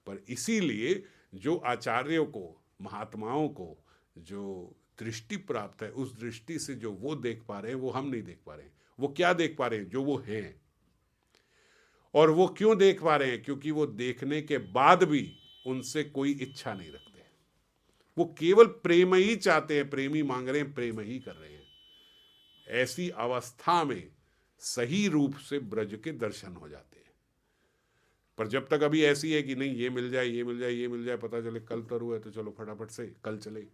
पर इसीलिए जो आचार्यों को, महात्माओं को जो दृष्टि प्राप्त है, उस दृष्टि से जो वो देख पा रहे हैं वो हम नहीं देख पा रहे हैं। वो क्या देख पा रहे हैं? जो वो हैं। और वो क्यों देख पा रहे हैं? क्योंकि वो देखने के बाद भी उनसे कोई इच्छा नहीं रखते, वो केवल प्रेम ही चाहते हैं, प्रेम ही मांग रहे हैं, प्रेम ही कर रहे हैं। ऐसी अवस्था में सही रूप से ब्रज के दर्शन हो जाते हैं। पर जब तक अभी ऐसी है कि नहीं ये मिल जाए, ये मिल जाए, ये मिल जाए, पता चले कल्पतरु है तो चलो फटाफट से कल चले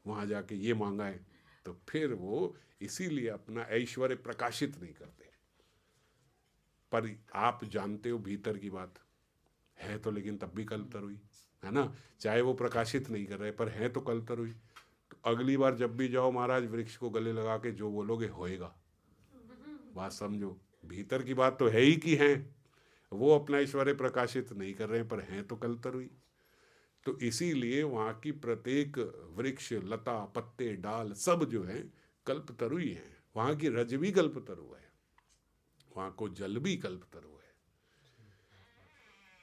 वहां जाके ये मांगा है, तो फिर वो इसीलिए अपना ऐश्वर्य प्रकाशित नहीं करते। पर आप जानते हो भीतर की बात है तो, लेकिन तब भी कल्पतरु ही है ना। चाहे वो प्रकाशित नहीं कर रहे पर है तो कल्पतरु ही। तो अगली बार जब भी जाओ महाराज, वृक्ष को गले लगा के जो बोलोगे होएगा। बात समझो, भीतर की बात तो है ही कि हैं, वो अपना ऐश्वर्य प्रकाशित नहीं कर रहे हैं पर हैं तो कल्पतरु ही। तो इसीलिए वहाँ की प्रत्येक वृक्ष, लता, पत्ते, डाल सब जो है कल्पतरु ही हैं। वहाँ की रज भी कल्पतरु है, वहाँ को जल भी कल्पतरु है।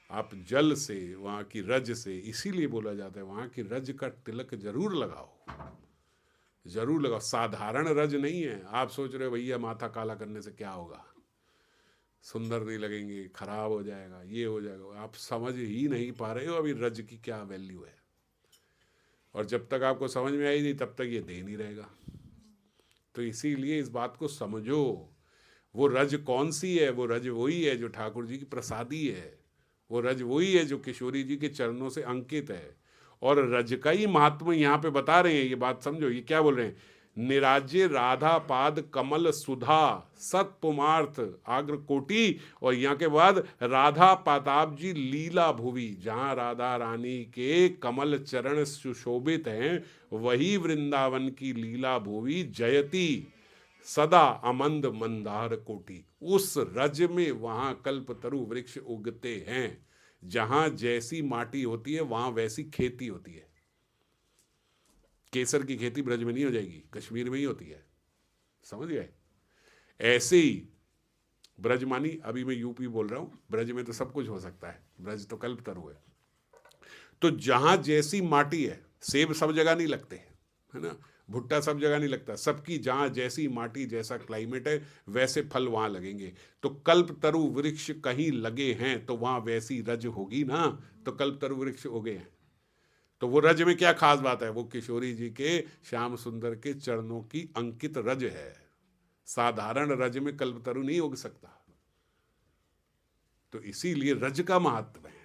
आप जल से, वहाँ की रज से, इसीलिए बोला जाता है वहाँ की रज का तिलक जरूर लगाओ, जरूर लगाओ। साधारण रज नहीं है। आप सोच रहे हो भैया माथा काला करने से क्या होगा, सुंदर नहीं लगेंगे, खराब हो जाएगा, ये हो जाएगा। आप समझ ही नहीं पा रहे हो अभी रज की क्या वैल्यू है। और जब तक आपको समझ में आई नहीं तब तक ये दे नहीं रहेगा। तो इसीलिए इस बात को समझो, वो रज कौन सी है? वो रज वही है जो ठाकुर जी की प्रसादी है, वो रज वही है जो किशोरी जी के चरणों से अंकित है। और रज का ही महात्मा यहाँ पे बता रहे हैं। ये बात समझो, ये क्या बोल रहे हैं? निराज्य राधा पाद कमल सुधा सत्पुमार्थ आग्र कोटि, और यहाँ के बाद राधा पाताब जी लीला भुवि, जहाँ राधा रानी के कमल चरण सुशोभित हैं वही वृंदावन की लीला भुवि जयती सदा अमंद मंदार कोटि। उस रज में वहां कल्पतरु वृक्ष उगते हैं। जहां जैसी माटी होती है वहां वैसी खेती होती है। केसर की खेती ब्रज में नहीं हो जाएगी, कश्मीर में ही होती है, समझ गए? ऐसे ही ब्रज मानी, अभी मैं यूपी बोल रहा हूं, ब्रज में तो सब कुछ हो सकता है, ब्रज तो कल्पतरु है। तो जहां जैसी माटी है, सेब सब जगह नहीं लगते है ना, भुट्टा सब जगह नहीं लगता, सबकी जहाँ जैसी माटी, जैसा क्लाइमेट है वैसे फल वहाँ लगेंगे। तो कल्पतरु वृक्ष कहीं लगे हैं तो वहाँ वैसी रज होगी ना, तो कल्पतरु वृक्ष उगे हैं। तो वो रज में क्या खास बात है? वो किशोरी जी के श्याम सुंदर के चरणों की अंकित रज है। साधारण रज में कल्पतरु नहीं उग सकता। तो इसीलिए रज का महत्व है।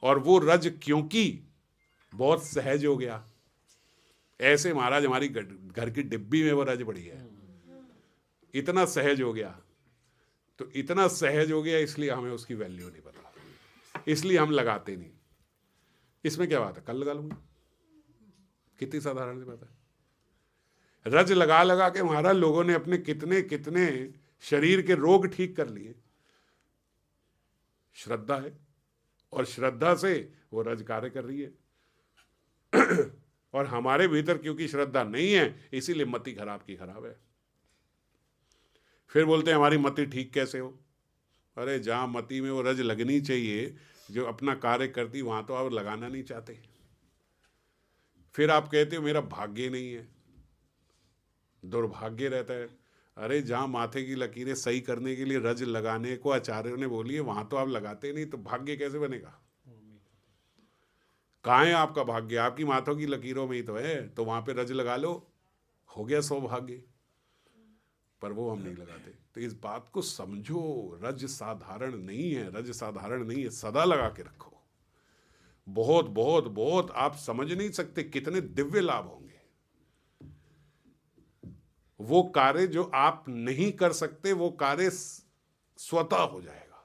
और वो रज क्योंकि बहुत सहज हो गया, ऐसे महाराज हमारी घर की डिब्बी में वो रज पड़ी है, इतना सहज हो गया। तो इतना सहज हो गया इसलिए हमें उसकी वैल्यू नहीं पता, इसलिए हम लगाते नहीं। इसमें क्या बात है, कल लगा लूंगी, कितनी साधारण सी बात है। रज लगा लगा के महाराज लोगों ने अपने कितने कितने शरीर के रोग ठीक कर लिए। श्रद्धा है, और श्रद्धा से वो रज कार्य कर रही है। और हमारे भीतर क्योंकि श्रद्धा नहीं है, इसीलिए मति खराब की खराब है। फिर बोलते हैं हमारी मति ठीक कैसे हो? अरे जहाँ मति में वो रज लगनी चाहिए, जो अपना कार्य करती, वहाँ तो आप लगाना नहीं चाहते। फिर आप कहते हो मेरा भाग्य नहीं है, दुर्भाग्य रहता है। अरे जहाँ माथे की लकीरें सही करने के लिए रज लगाने को आचार्यों ने बोली है, वहाँ तो आप लगाते नहीं, तो भाग्य कैसे बनेगा? कहाँ है आपका भाग्य? आपकी माथों की लकीरों में ही तो है, तो वहाँ पे रज लगा लो, हो गया सौभाग्य। पर वो हम नहीं लगाते। तो इस बात को समझो, रज साधारण नहीं है, रज साधारण नहीं है, सदा लगा के रखो। बहुत बहुत बहुत आप समझ नहीं सकते कितने दिव्य लाभ होंगे। वो कार्य जो आप नहीं कर सकते, वो कार्य स्वतः हो जाएगा।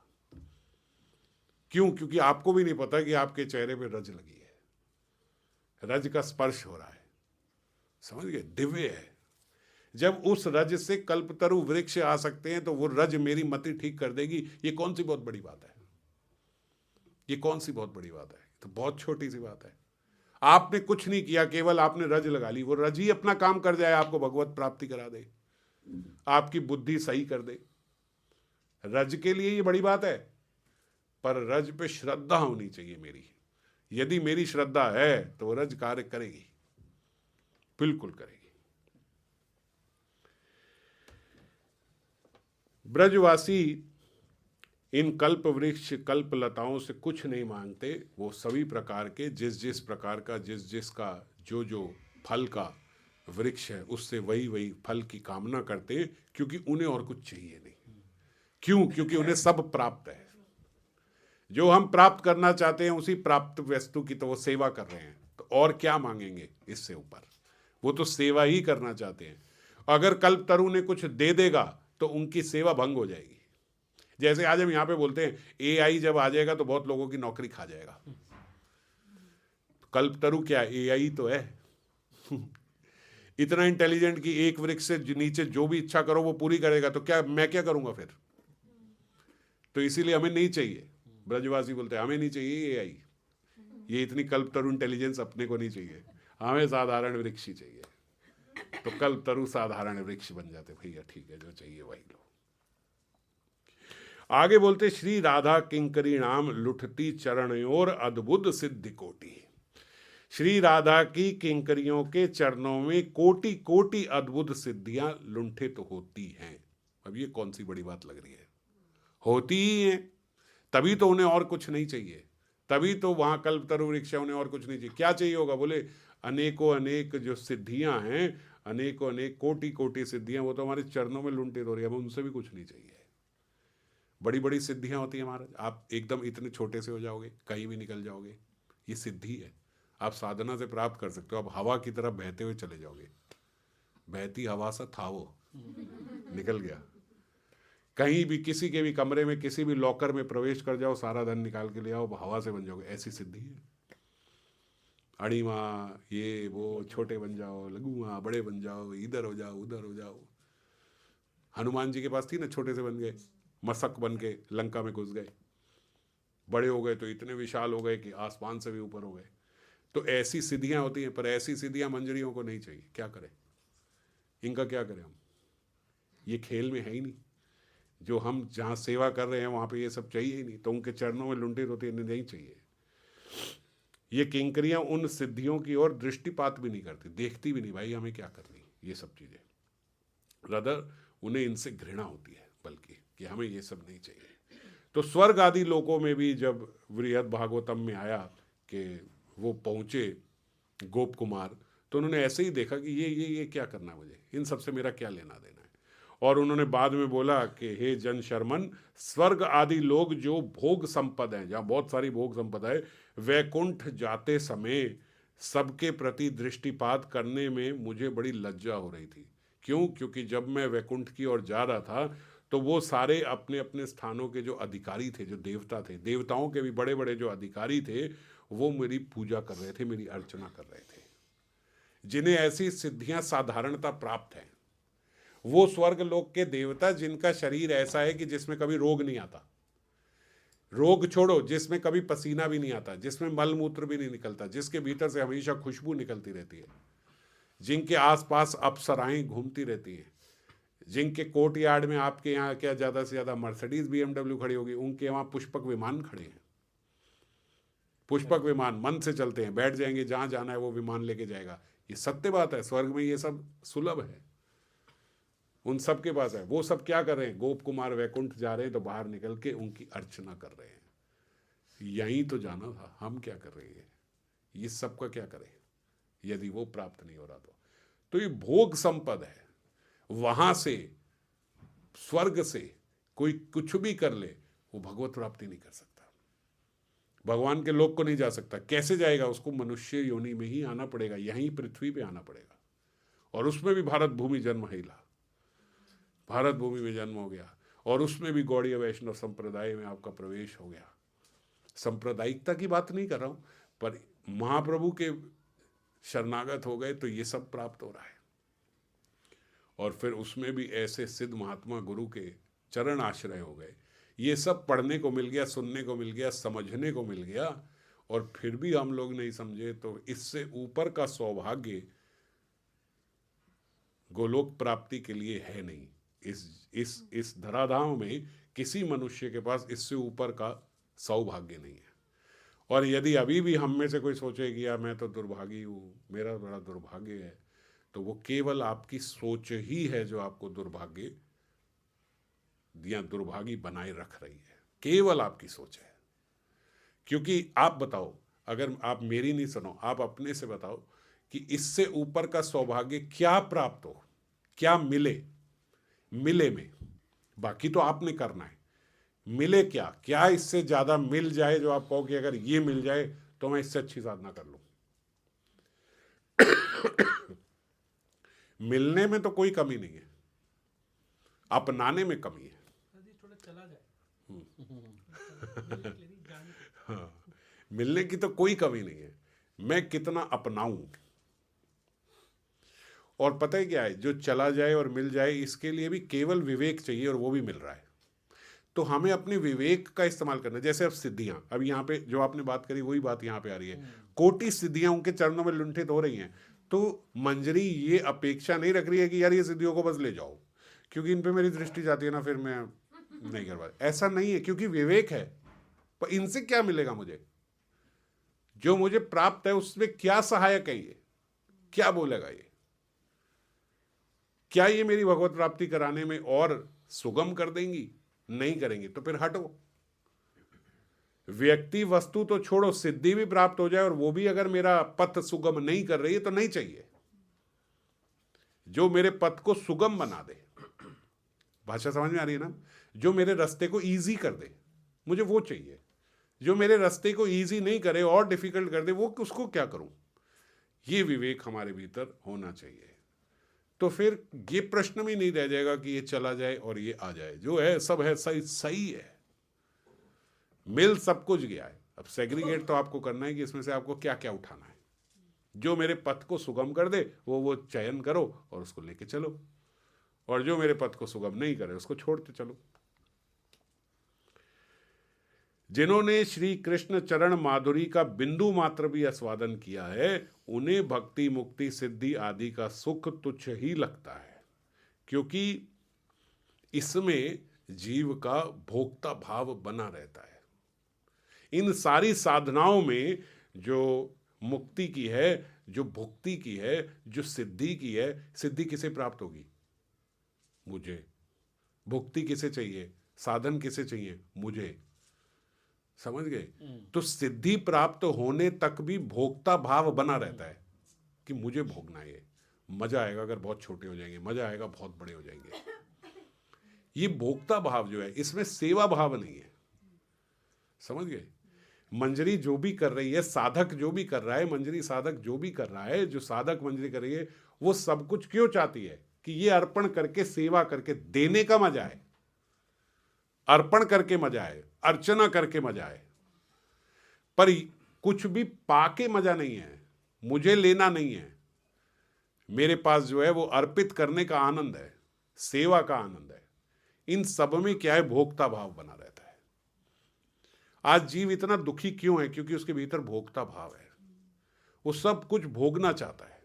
क्यों? क्योंकि आपको भी नहीं पता कि आपके चेहरे पे रज लगी है, रज का स्पर्श हो रहा है। समझ गए? दिव्य है। जब उस रज से कल्पतरु वृक्ष आ सकते हैं, तो वो रज मेरी मति ठीक कर देगी। ये कौन सी बहुत बड़ी बात है? ये कौन सी बहुत बड़ी बात है? तो बहुत छोटी सी बात है। आपने कुछ नहीं किया, केवल आपने रज लगा ली, वो रज ही अपना काम कर जाए, आपको भगवत प्राप्ति करा दे, आपकी बुद्धि सही कर दे। रज के लिए ये बड़ी बात है, पर रज पे श्रद्धा होनी चाहिए मेरी। यदि मेरी श्रद्धा है तो रज कार्य करेगी, बिल्कुल करेगी। ब्रजवासी इन कल्प वृक्ष कल्प लताओं से कुछ नहीं मांगते। वो सभी प्रकार के जिस जिस प्रकार का जिस जिसका जो जो फल का वृक्ष है, उससे वही वही फल की कामना करते, क्योंकि उन्हें और कुछ चाहिए नहीं। क्यों? क्योंकि उन्हें सब प्राप्त है। जो हम प्राप्त करना चाहते हैं, उसी प्राप्त वस्तु की तो वो सेवा कर रहे हैं, तो और क्या मांगेंगे इससे ऊपर? वो तो सेवा ही करना चाहते हैं। अगर कल्पतरु ने कुछ दे देगा तो उनकी सेवा भंग हो जाएगी। जैसे आज हम यहाँ पे बोलते हैं एआई जब आ जाएगा तो बहुत लोगों की नौकरी खा जाएगा। कल्पतरु क्या? एआई तो है। इतना इंटेलिजेंट कि एक वृक्ष से नीचे जो भी इच्छा करो वो पूरी करेगा, तो क्या मैं क्या करूंगा फिर? तो इसीलिए हमें नहीं चाहिए। ब्रजवासी बोलते हैं हमें नहीं चाहिए एआई, ये इतनी कल्पतरु इंटेलिजेंस अपने को नहीं चाहिए, हमें साधारण वृक्ष ही चाहिए। तो कल्पतरु साधारण वृक्ष बन जाते। भैया ठीक है, जो चाहिए वही लो। आगे बोलते श्री राधा किंकरी नाम लुठती चरणोर अद्भुत सिद्धि कोटि। श्री राधा की किंकरियों के चरणों में कोटि कोटि अद्भुत सिद्धियां लुंठित होती हैं। अब ये कौन सी बड़ी बात लग रही है? होती ही है, तभी तो उन्हें और कुछ नहीं चाहिए। तभी तो वहां कल्पतरु वृक्ष उन्हें और कुछ नहीं चाहिए। क्या चाहिए होगा? बोले अनेकों अनेक जो सिद्धियां हैं, अनेकों अनेक कोटि कोटि सिद्धियां, वो तो हमारे चरणों में लुंठित हो रही है, हमें उनसे भी कुछ नहीं चाहिए। बड़ी बड़ी सिद्धियां होती हैं महाराज। आप एकदम इतने छोटे से हो जाओगे, कहीं भी निकल जाओगे, ये सिद्धि है। आप साधना से प्राप्त कर सकते हो। आप हवा की तरफ बहते हुए चले जाओगे, बहती हवा सा था वो, निकल गया। कहीं भी किसी के भी कमरे में किसी भी लॉकर में प्रवेश कर जाओ, सारा धन निकाल के ले आओ, हवा से बन जाओगे। ऐसी सिद्धि है। अड़ीमा ये वो, छोटे बन जाओ, लघुमा बड़े बन जाओ, इधर हो जाओ उधर हो जाओ। हनुमान जी के पास थी ना, छोटे से बन गए, मशक बन के लंका में घुस गए। बड़े हो गए तो इतने विशाल हो गए कि आसमान से भी ऊपर हो गए। तो ऐसी सिद्धियां होती हैं, पर ऐसी सिद्धियां मंजरियों को नहीं चाहिए। क्या करें इनका? क्या करें हम? ये खेल में है ही नहीं। जो हम जहाँ सेवा कर रहे हैं वहाँ पे ये सब चाहिए ही नहीं, तो उनके चरणों में लुंठित होती नहीं चाहिए। ये किंकरियां उन सिद्धियों की ओर दृष्टिपात भी नहीं करती, देखती भी नहीं, भाई हमें क्या करनी ये सब चीज़ें। रदर उन्हें इनसे घृणा होती है, बल्कि कि हमें ये सब नहीं चाहिए। तो स्वर्ग आदि लोकों में भी जब बृहद भागवतम में आया कि वो पहुँचे गोप कुमार, तो उन्होंने ऐसे ही देखा कि ये क्या करना, मुझे इन सब से मेरा क्या लेना देना है। और उन्होंने बाद में बोला कि हे जन शर्मन, स्वर्ग आदि लोग जो भोग संपद हैं, जहाँ बहुत सारी भोग संपदा है, वैकुंठ जाते समय सबके प्रति दृष्टिपात करने में मुझे बड़ी लज्जा हो रही थी। क्यों? क्योंकि जब मैं वैकुंठ की ओर जा रहा था तो वो सारे अपने अपने स्थानों के जो अधिकारी थे, जो देवता थे, देवताओं के भी बड़े बड़े जो अधिकारी थे, वो मेरी पूजा कर रहे थे, मेरी अर्चना कर रहे थे। जिन्हें ऐसी सिद्धियां साधारणता प्राप्त हैं, वो स्वर्ग लोक के देवता जिनका शरीर ऐसा है कि जिसमें कभी रोग नहीं आता, रोग छोड़ो, जिसमें कभी पसीना भी नहीं आता, जिसमें मल मूत्र भी नहीं निकलता, जिसके भीतर से हमेशा खुशबू निकलती रहती है, जिनके आसपास अप्सराएं घूमती रहती हैं, जिनके कोर्ट यार्ड में आपके यहाँ क्या ज़्यादा से ज़्यादा मर्सिडीज BMW खड़ी होगी, उनके वहाँ पुष्पक विमान खड़े हैं। पुष्पक विमान मन से चलते हैं, बैठ जाएंगे, जहाँ जाना है वो विमान लेके जाएगा। ये सत्य बात है, स्वर्ग में ये सब सुलभ है, उन सब के पास है। वो सब क्या कर रहे हैं? गोप कुमार वैकुंठ जा रहे हैं तो बाहर निकल के उनकी अर्चना कर रहे हैं। यहीं तो जाना था, हम क्या कर रहे हैं? ये सब का क्या करें यदि वो प्राप्त नहीं हो रहा तो ये भोग संपद है। वहां से, स्वर्ग से कोई कुछ भी कर ले, वो भगवत प्राप्ति नहीं कर सकता, भगवान के लोक को नहीं जा सकता। कैसे जाएगा? उसको मनुष्य योनि में ही आना पड़ेगा, यहीं पृथ्वी पे आना पड़ेगा। और उसमें भी भारत भूमि जन्म हिला, भारत भूमि में जन्म हो गया, और उसमें भी गौड़ीय वैष्णव संप्रदाय में आपका प्रवेश हो गया। सांप्रदायिकता की बात नहीं कर रहा हूं, पर महाप्रभु के शरणागत हो गए तो ये सब प्राप्त हो रहा है। और फिर उसमें भी ऐसे सिद्ध महात्मा गुरु के चरण आश्रय हो गए। ये सब पढ़ने को मिल गया, सुनने को मिल गया, समझने को मिल गया, और फिर भी हम लोग नहीं समझे। तो इससे ऊपर का सौभाग्य गोलोक प्राप्ति के लिए है नहीं। इस धराधाम में किसी मनुष्य के पास इससे ऊपर का सौभाग्य नहीं है। और यदि अभी भी हम में से कोई सोचे कि यार मैं तो दुर्भागी हूँ, मेरा बड़ा दुर्भाग्य है, तो वो केवल आपकी सोच ही है जो आपको दुर्भाग्य या दुर्भागी बनाए रख रही है। केवल आपकी सोच है। क्योंकि आप बताओ, अगर आप मेरी नहीं सुनो, आप अपने से बताओ कि इससे ऊपर का सौभाग्य क्या प्राप्त हो, क्या मिले में, बाकी तो आपने करना है। मिले क्या? क्या इससे ज्यादा मिल जाए जो आप कहो कि अगर ये मिल जाए तो मैं इससे अच्छी साधना कर लूं? मिलने में तो कोई कमी नहीं है, अपनाने में कमी है। थोड़ा चला जाए। हाँ, मिलने की तो कोई कमी नहीं है, मैं कितना अपनाऊं। और पता है क्या है, जो चला जाए और मिल जाए, इसके लिए भी केवल विवेक चाहिए, और वो भी मिल रहा है। तो हमें अपने विवेक का इस्तेमाल करना है। जैसे अब सिद्धियां, अब यहाँ पे जो आपने बात करी वही बात यहाँ पे आ रही है। कोटि सिद्धियां उनके चरणों में लुंठित हो रही हैं। तो मंजरी ये अपेक्षा नहीं रख रही है कि यार ये सिद्धियों को बस ले जाओ, क्योंकि इन पे मेरी दृष्टि जाती है ना, फिर मैं नहीं कर पा। ऐसा नहीं है, क्योंकि विवेक है। पर इनसे क्या मिलेगा मुझे? जो मुझे प्राप्त है उसमें क्या सहायक है? ये क्या बोलेगा? ये क्या ये मेरी भगवत प्राप्ति कराने में और सुगम कर देंगी? नहीं करेंगी। तो फिर हटो। व्यक्ति वस्तु तो छोड़ो, सिद्धि भी प्राप्त हो जाए और वो भी अगर मेरा पथ सुगम नहीं कर रही है तो नहीं चाहिए। जो मेरे पथ को सुगम बना दे, भाषा समझ में आ रही है ना? जो मेरे रास्ते को इजी कर दे, मुझे वो चाहिए। जो मेरे रास्ते को इजी नहीं करे और डिफिकल्ट कर दे, वो उसको क्या करूं? ये विवेक हमारे भीतर होना चाहिए। तो फिर ये प्रश्न भी नहीं रह जाएगा कि ये चला जाए और ये आ जाए। जो है सब है, सही सही है, मिल सब कुछ गया है। अब सेग्रीगेट तो आपको करना है कि इसमें से आपको क्या क्या उठाना है। जो मेरे पथ को सुगम कर दे वो चयन करो और उसको लेके चलो, और जो मेरे पथ को सुगम नहीं करे उसको छोड़ते चलो। जिन्होंने श्री कृष्ण चरण माधुरी का बिंदु मात्र भी आस्वादन किया है, उन्हें भक्ति, मुक्ति, सिद्धि आदि का सुख तुच्छ ही लगता है, क्योंकि इसमें जीव का भोक्ता भाव बना रहता है। इन सारी साधनाओं में जो मुक्ति की है, जो भुक्ति की है, जो सिद्धि की है, सिद्धि किसे प्राप्त होगी? मुझे। भुक्ति किसे चाहिए? साधन किसे चाहिए? मुझे। समझ गए? तो सिद्धि प्राप्त होने तक भी भोक्ता भाव बना रहता है कि मुझे भोगना है। मजा आएगा अगर बहुत छोटे हो जाएंगे, मजा आएगा बहुत बड़े हो जाएंगे। ये भोक्ता भाव जो है, इसमें सेवा भाव नहीं है। समझ गए? मंजरी जो भी कर रही है, साधक जो भी कर रहा है, मंजरी साधक जो भी कर रहा है, जो साधक मंजरी कर रही है, वो सब कुछ क्यों चाहती है? कि ये अर्पण करके, सेवा करके, देने का मजा है, अर्पण करके मजा है, अर्चना करके मजा है। पर कुछ भी पाके मजा नहीं है, मुझे लेना नहीं है। मेरे पास जो है वो अर्पित करने का आनंद है, सेवा का आनंद है। इन सब में क्या है? भोक्ता भाव बना रहता है। आज जीव इतना दुखी क्यों है? क्योंकि उसके भीतर भोगता भाव है, वो सब कुछ भोगना चाहता है।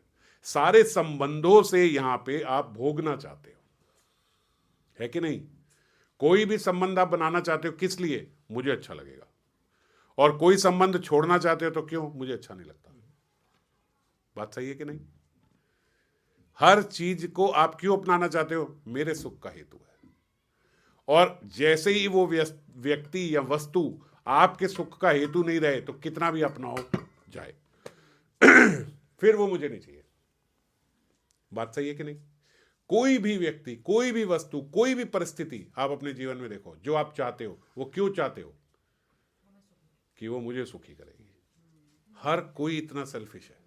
सारे संबंधों से यहां पे आप भोगना चाहते हो, है कि नहीं? कोई भी संबंध आप बनाना चाहते हो किस लिए? मुझे अच्छा लगेगा। और कोई संबंध छोड़ना चाहते हो तो क्यों? मुझे अच्छा नहीं लगता। बात सही है कि नहीं? हर चीज को आप क्यों अपनाना चाहते हो? मेरे सुख का हेतु है। और जैसे ही वो व्यक्ति या वस्तु आपके सुख का हेतु नहीं रहे तो कितना भी अपनाओ जाए फिर वो मुझे नहीं चाहिए। बात सही है कि नहीं? कोई भी व्यक्ति, कोई भी वस्तु, कोई भी परिस्थिति आप अपने जीवन में देखो, जो आप चाहते हो वो क्यों चाहते हो? कि वो मुझे सुखी करेगी। हर कोई इतना सेल्फिश है,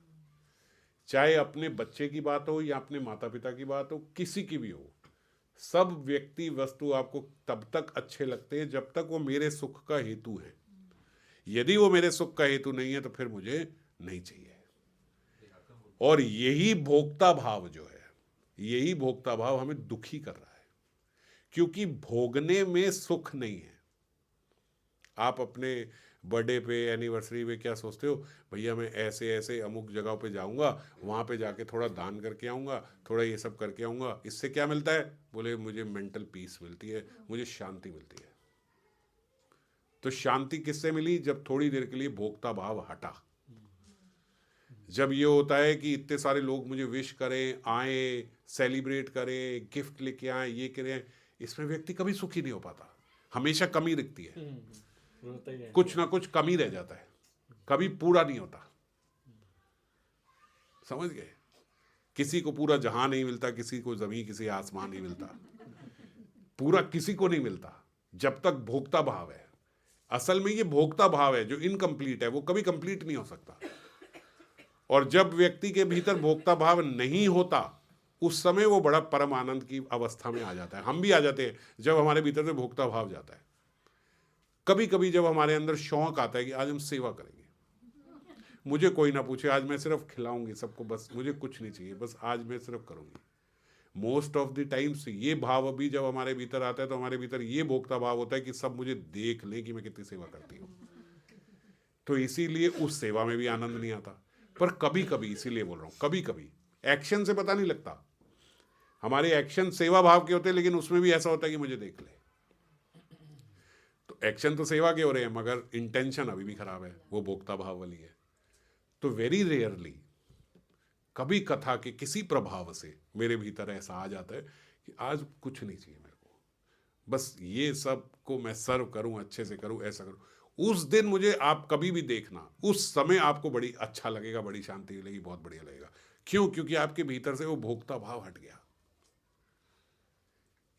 चाहे अपने बच्चे की बात हो या अपने माता पिता की बात हो, किसी की भी हो। सब व्यक्ति वस्तु आपको तब तक अच्छे लगते हैं जब तक वो मेरे सुख का हेतु है। यदि वो मेरे सुख का हेतु नहीं है तो फिर मुझे नहीं चाहिए। और यही भोक्ता भाव जो है, यही भोक्ता भाव हमें दुखी कर रहा है, क्योंकि भोगने में सुख नहीं है। आप अपने बर्थडे पे, एनिवर्सरी पे क्या सोचते हो? भैया मैं ऐसे ऐसे अमुक जगह पे जाऊंगा, वहां पे जाके थोड़ा दान करके आऊंगा, थोड़ा ये सब करके आऊंगा। इससे क्या मिलता है? बोले मुझे मेंटल पीस मिलती है, मुझे शांति मिलती है। तो शांति किससे मिली? जब थोड़ी देर के लिए भोक्ता भाव हटा। जब ये होता है कि इतने सारे लोग मुझे विश करें, आए, सेलिब्रेट करें, गिफ्ट लेके आए, ये करें, इसमें व्यक्ति कभी सुखी नहीं हो पाता, हमेशा कमी दिखती है, कुछ ना कुछ कमी रह जाता है, कभी पूरा नहीं होता। समझ गए? किसी को पूरा जहां नहीं मिलता, किसी को जमीन, किसी आसमान नहीं मिलता, पूरा किसी को नहीं मिलता जब तक भोक्ता भाव है। असल में ये भोक्ता भाव है जो इनकम्प्लीट है, वो कभी कंप्लीट नहीं हो सकता। और जब व्यक्ति के भीतर भोक्ता भाव नहीं होता, उस समय वो बड़ा परम आनंद की अवस्था में आ जाता है। हम भी आ जाते हैं जब हमारे भीतर से भोक्ता भाव जाता है। कभी कभी जब हमारे अंदर शौक आता है कि आज हम सेवा करेंगे, मुझे कोई ना पूछे, आज मैं सिर्फ खिलाऊंगी सबको, बस मुझे कुछ नहीं चाहिए, बस आज मैं सिर्फ करूंगी। मोस्ट ऑफ द टाइम्स ये भाव अभी जब हमारे भीतर आता है तो हमारे भीतर ये भोक्ता भाव होता है कि सब मुझे देख लें कि मैं कितनी सेवा करती हूँ। तो इसीलिए उस सेवा में भी आनंद नहीं आता। पर कभी कभी, इसीलिए बोल रहा हूँ, कभी कभी एक्शन से पता नहीं लगता, हमारे एक्शन सेवा भाव के होते हैं, लेकिन उसमें भी ऐसा होता है कि मुझे देख ले। तो एक्शन तो सेवा के हो रहे हैं मगर इंटेंशन अभी भी खराब है, वो भोक्ता भाव वाली है। तो वेरी रेयरली कभी कथा के किसी प्रभाव से मेरे भीतर ऐसा आ जाता है कि आज कुछ नहीं चाहिए मेरे को, बस ये सब को मैं सर्व करूं, अच्छे से करूं, ऐसा करूं। उस दिन मुझे आप कभी भी देखना, उस समय आपको बड़ी अच्छा लगेगा, बड़ी शांति मिलेगी, बहुत बढ़िया लगेगा। क्यों? क्योंकि आपके भीतर से वो भोक्ता भाव हट गया।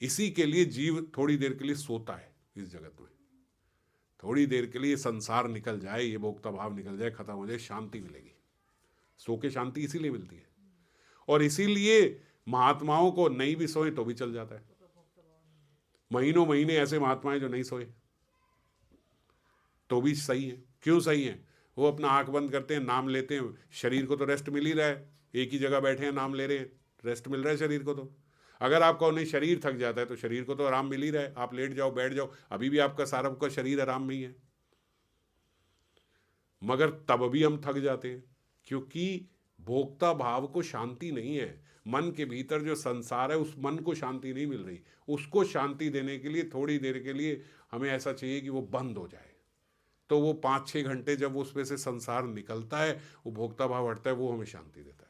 इसी के लिए जीव थोड़ी देर के लिए सोता है इस जगत में, थोड़ी देर के लिए संसार निकल जाए, ये भोक्ता भाव निकल जाए, खत्म हो जाए, शांति मिलेगी। सो के शांति इसीलिए मिलती है। और इसीलिए महात्माओं को नहीं भी सोए तो भी चल जाता है। महीनों महीने ऐसे महात्मा जो नहीं सोए तो भी सही है। क्यों सही है? वो अपना आंख बंद करते हैं, नाम लेते हैं, शरीर को तो रेस्ट मिल ही रहा है, एक ही जगह बैठे हैं, नाम ले रहे हैं, रेस्ट मिल रहा है शरीर को। तो अगर आपका नहीं शरीर थक जाता है तो शरीर को तो आराम मिल ही रहा है, आप लेट जाओ, बैठ जाओ, अभी भी आपका सारा का शरीर आराम में ही है। मगर तब भी हम थक जाते हैं, क्योंकि भोक्ता भाव को शांति नहीं है। मन के भीतर जो संसार है, उस मन को शांति नहीं मिल रही। उसको शांति देने के लिए थोड़ी देर के लिए हमें ऐसा चाहिए कि वो बंद हो जाए। तो वो 5-6 घंटे जब उसमें से संसार निकलता है, वो भोक्ता भाव हटता है, वो हमें शांति देता है।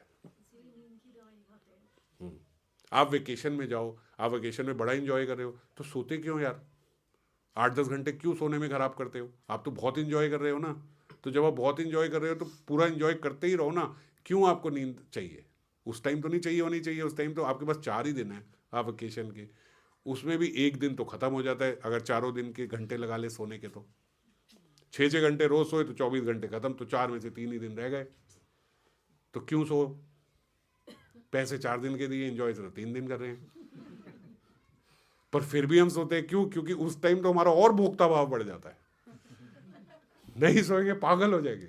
आप वेकेशन में जाओ, आप वेकेशन में बड़ा इंजॉय कर रहे हो, तो सोते क्यों यार? 8-10 घंटे क्यों सोने में खराब करते हो? आप तो बहुत इंजॉय कर रहे हो ना। तो जब आप बहुत इंजॉय कर रहे हो तो पूरा इंजॉय करते ही रहो ना। क्यों आपको नींद चाहिए? उस टाइम तो नहीं चाहिए होनी चाहिए। उस टाइम तो आपके पास 4 ही दिन है आप वेकेशन के, उसमें भी एक दिन तो खत्म हो जाता है। अगर 4 दिन के घंटे लगा ले सोने के, तो 6-6 घंटे रोज सोए तो 24 घंटे खत्म, तो 4 में से 3 ही दिन रह गए। तो क्यों सो? पैसे 4 दिन के दिए, एंजॉय सिर्फ 3 दिन कर रहे हैं। पर फिर भी हम सोते हैं, क्यों? क्योंकि उस टाइम तो हमारा और भोक्ता भाव बढ़ जाता है, नहीं सोएंगे पागल हो जाएंगे।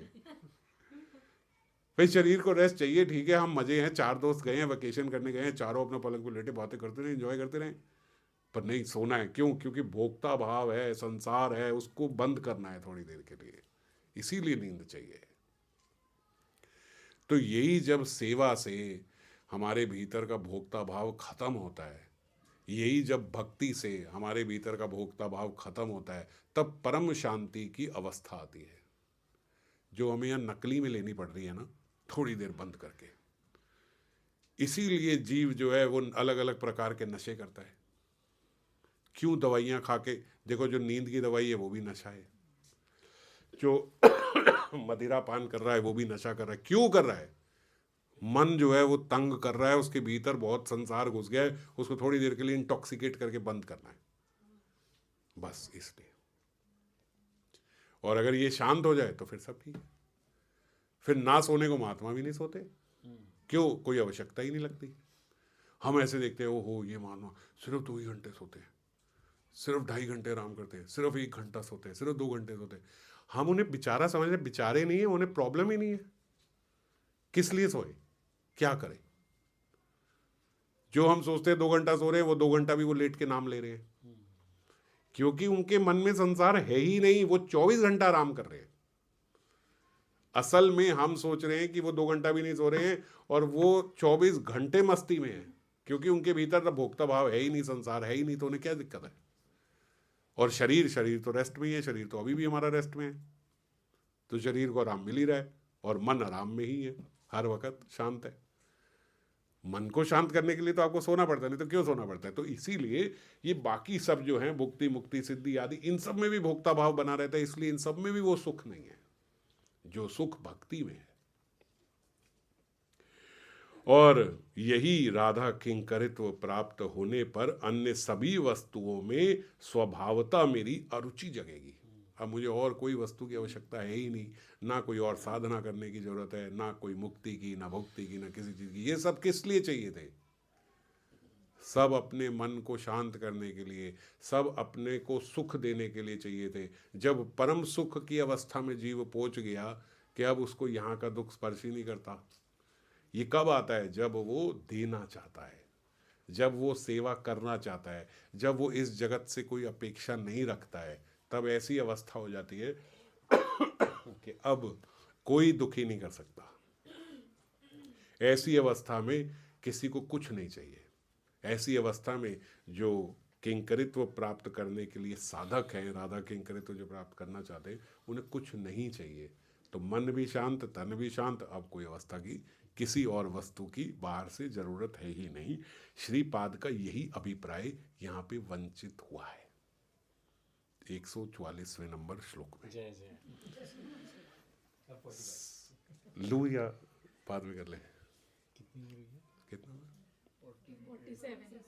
भाई शरीर को रेस्ट चाहिए, ठीक है, हम मजे हैं, 4 दोस्त गए हैं, वेकेशन करने गए हैं, चारों अपने पलंग पे लेटे बातें करते रहे, एंजॉय करते रहे, पर नहीं, सोना है। क्यों? क्योंकि भोक्ता भाव है, संसार है, उसको बंद करना है थोड़ी देर के लिए, इसीलिए नींद चाहिए। तो यही जब सेवा से हमारे भीतर का भोक्ता भाव खत्म होता है, यही जब भक्ति से हमारे भीतर का भोक्ता भाव खत्म होता है, तब परम शांति की अवस्था आती है, जो हमें यहाँ नकली में लेनी पड़ रही है ना, थोड़ी देर बंद करके। इसीलिए जीव जो है वो अलग अलग प्रकार के नशे करता है। क्यों? दवाइयाँ खा के देखो, जो नींद की दवाई है वो भी नशा है, जो मदिरा पान कर रहा है वो भी नशा कर रहा है। क्यों कर रहा है? मन जो है वो तंग कर रहा है, उसके भीतर बहुत संसार घुस गया है, उसको थोड़ी देर के लिए इंटॉक्सिकेट करके बंद करना है, बस इसलिए। और अगर ये शांत हो जाए तो फिर सब ठीक है, फिर ना सोने को महात्मा भी नहीं सोते। क्यों? कोई आवश्यकता ही नहीं लगती। हम ऐसे देखते हैं, ओहो ये महात्मा सिर्फ 2 ही घंटे सोते हैं, सिर्फ 2.5 घंटे आराम करते हैं, सिर्फ 1 घंटा सोते हैं, सिर्फ 2 घंटे सोते हैं। हम उन्हें बेचारा समझ रहे, बेचारे नहीं है, उन्हें प्रॉब्लम ही नहीं है। किस लिए सोए? क्या करें? जो हम सोचते हैं 2 घंटा सो रहे हैं, वो 2 घंटा भी वो लेट के नाम ले रहे हैं, क्योंकि उनके मन में संसार है ही नहीं, वो 24 घंटा आराम कर रहे हैं। असल में हम सोच रहे हैं कि वो 2 घंटा भी नहीं सो रहे हैं, और वो 24 घंटे मस्ती में है, क्योंकि उनके भीतर तो भोक्ता भाव है ही नहीं, संसार है ही नहीं, तो उन्हें क्या दिक्कत है। और शरीर तो रेस्ट में ही है, शरीर तो अभी भी हमारा रेस्ट में है, तो शरीर को आराम मिल ही रहा है, और मन आराम में ही है, हर वक्त शांत है। मन को शांत करने के लिए तो आपको सोना पड़ता है, नहीं तो क्यों सोना पड़ता है? तो इसीलिए ये बाकी सब जो है, भुक्ति मुक्ति सिद्धि आदि, इन सब में भी भोक्ता भाव बना रहता है, इसलिए इन सब में भी वो सुख नहीं है जो सुख भक्ति में है। और यही राधा किंकरित्व प्राप्त होने पर अन्य सभी वस्तुओं में स्वभावता मेरी अरुचि जगेगी। अब मुझे और कोई वस्तु की आवश्यकता है ही नहीं, ना कोई और साधना करने की जरूरत है, ना कोई मुक्ति की, ना भक्ति की, ना किसी चीज की। ये सब किस लिए चाहिए थे? सब अपने मन को शांत करने के लिए, सब अपने को सुख देने के लिए चाहिए थे। जब परम सुख की अवस्था में जीव पहुंच गया कि अब उसको यहाँ का दुख स्पर्श ही नहीं करता। ये कब आता है? जब वो देना चाहता है, जब वो सेवा करना चाहता है, जब वो इस जगत से कोई अपेक्षा नहीं रखता है, तब ऐसी अवस्था हो जाती है कि अब कोई दुखी नहीं कर सकता। ऐसी अवस्था में किसी को कुछ नहीं चाहिए। ऐसी अवस्था में जो किंकरित्व प्राप्त करने के लिए साधक हैं, राधा किंकरित्व जो प्राप्त करना चाहते हैं, उन्हें कुछ नहीं चाहिए। तो मन भी शांत, तन भी शांत, अब कोई अवस्था की, किसी और वस्तु की बाहर से जरूरत है ही नहीं। श्रीपाद का यही अभिप्राय यहाँ पे वंचित हुआ है 144वें नंबर श्लोक में। जय जय। लू या बाद में कर ले? कितनी हो रही है? कितना? 47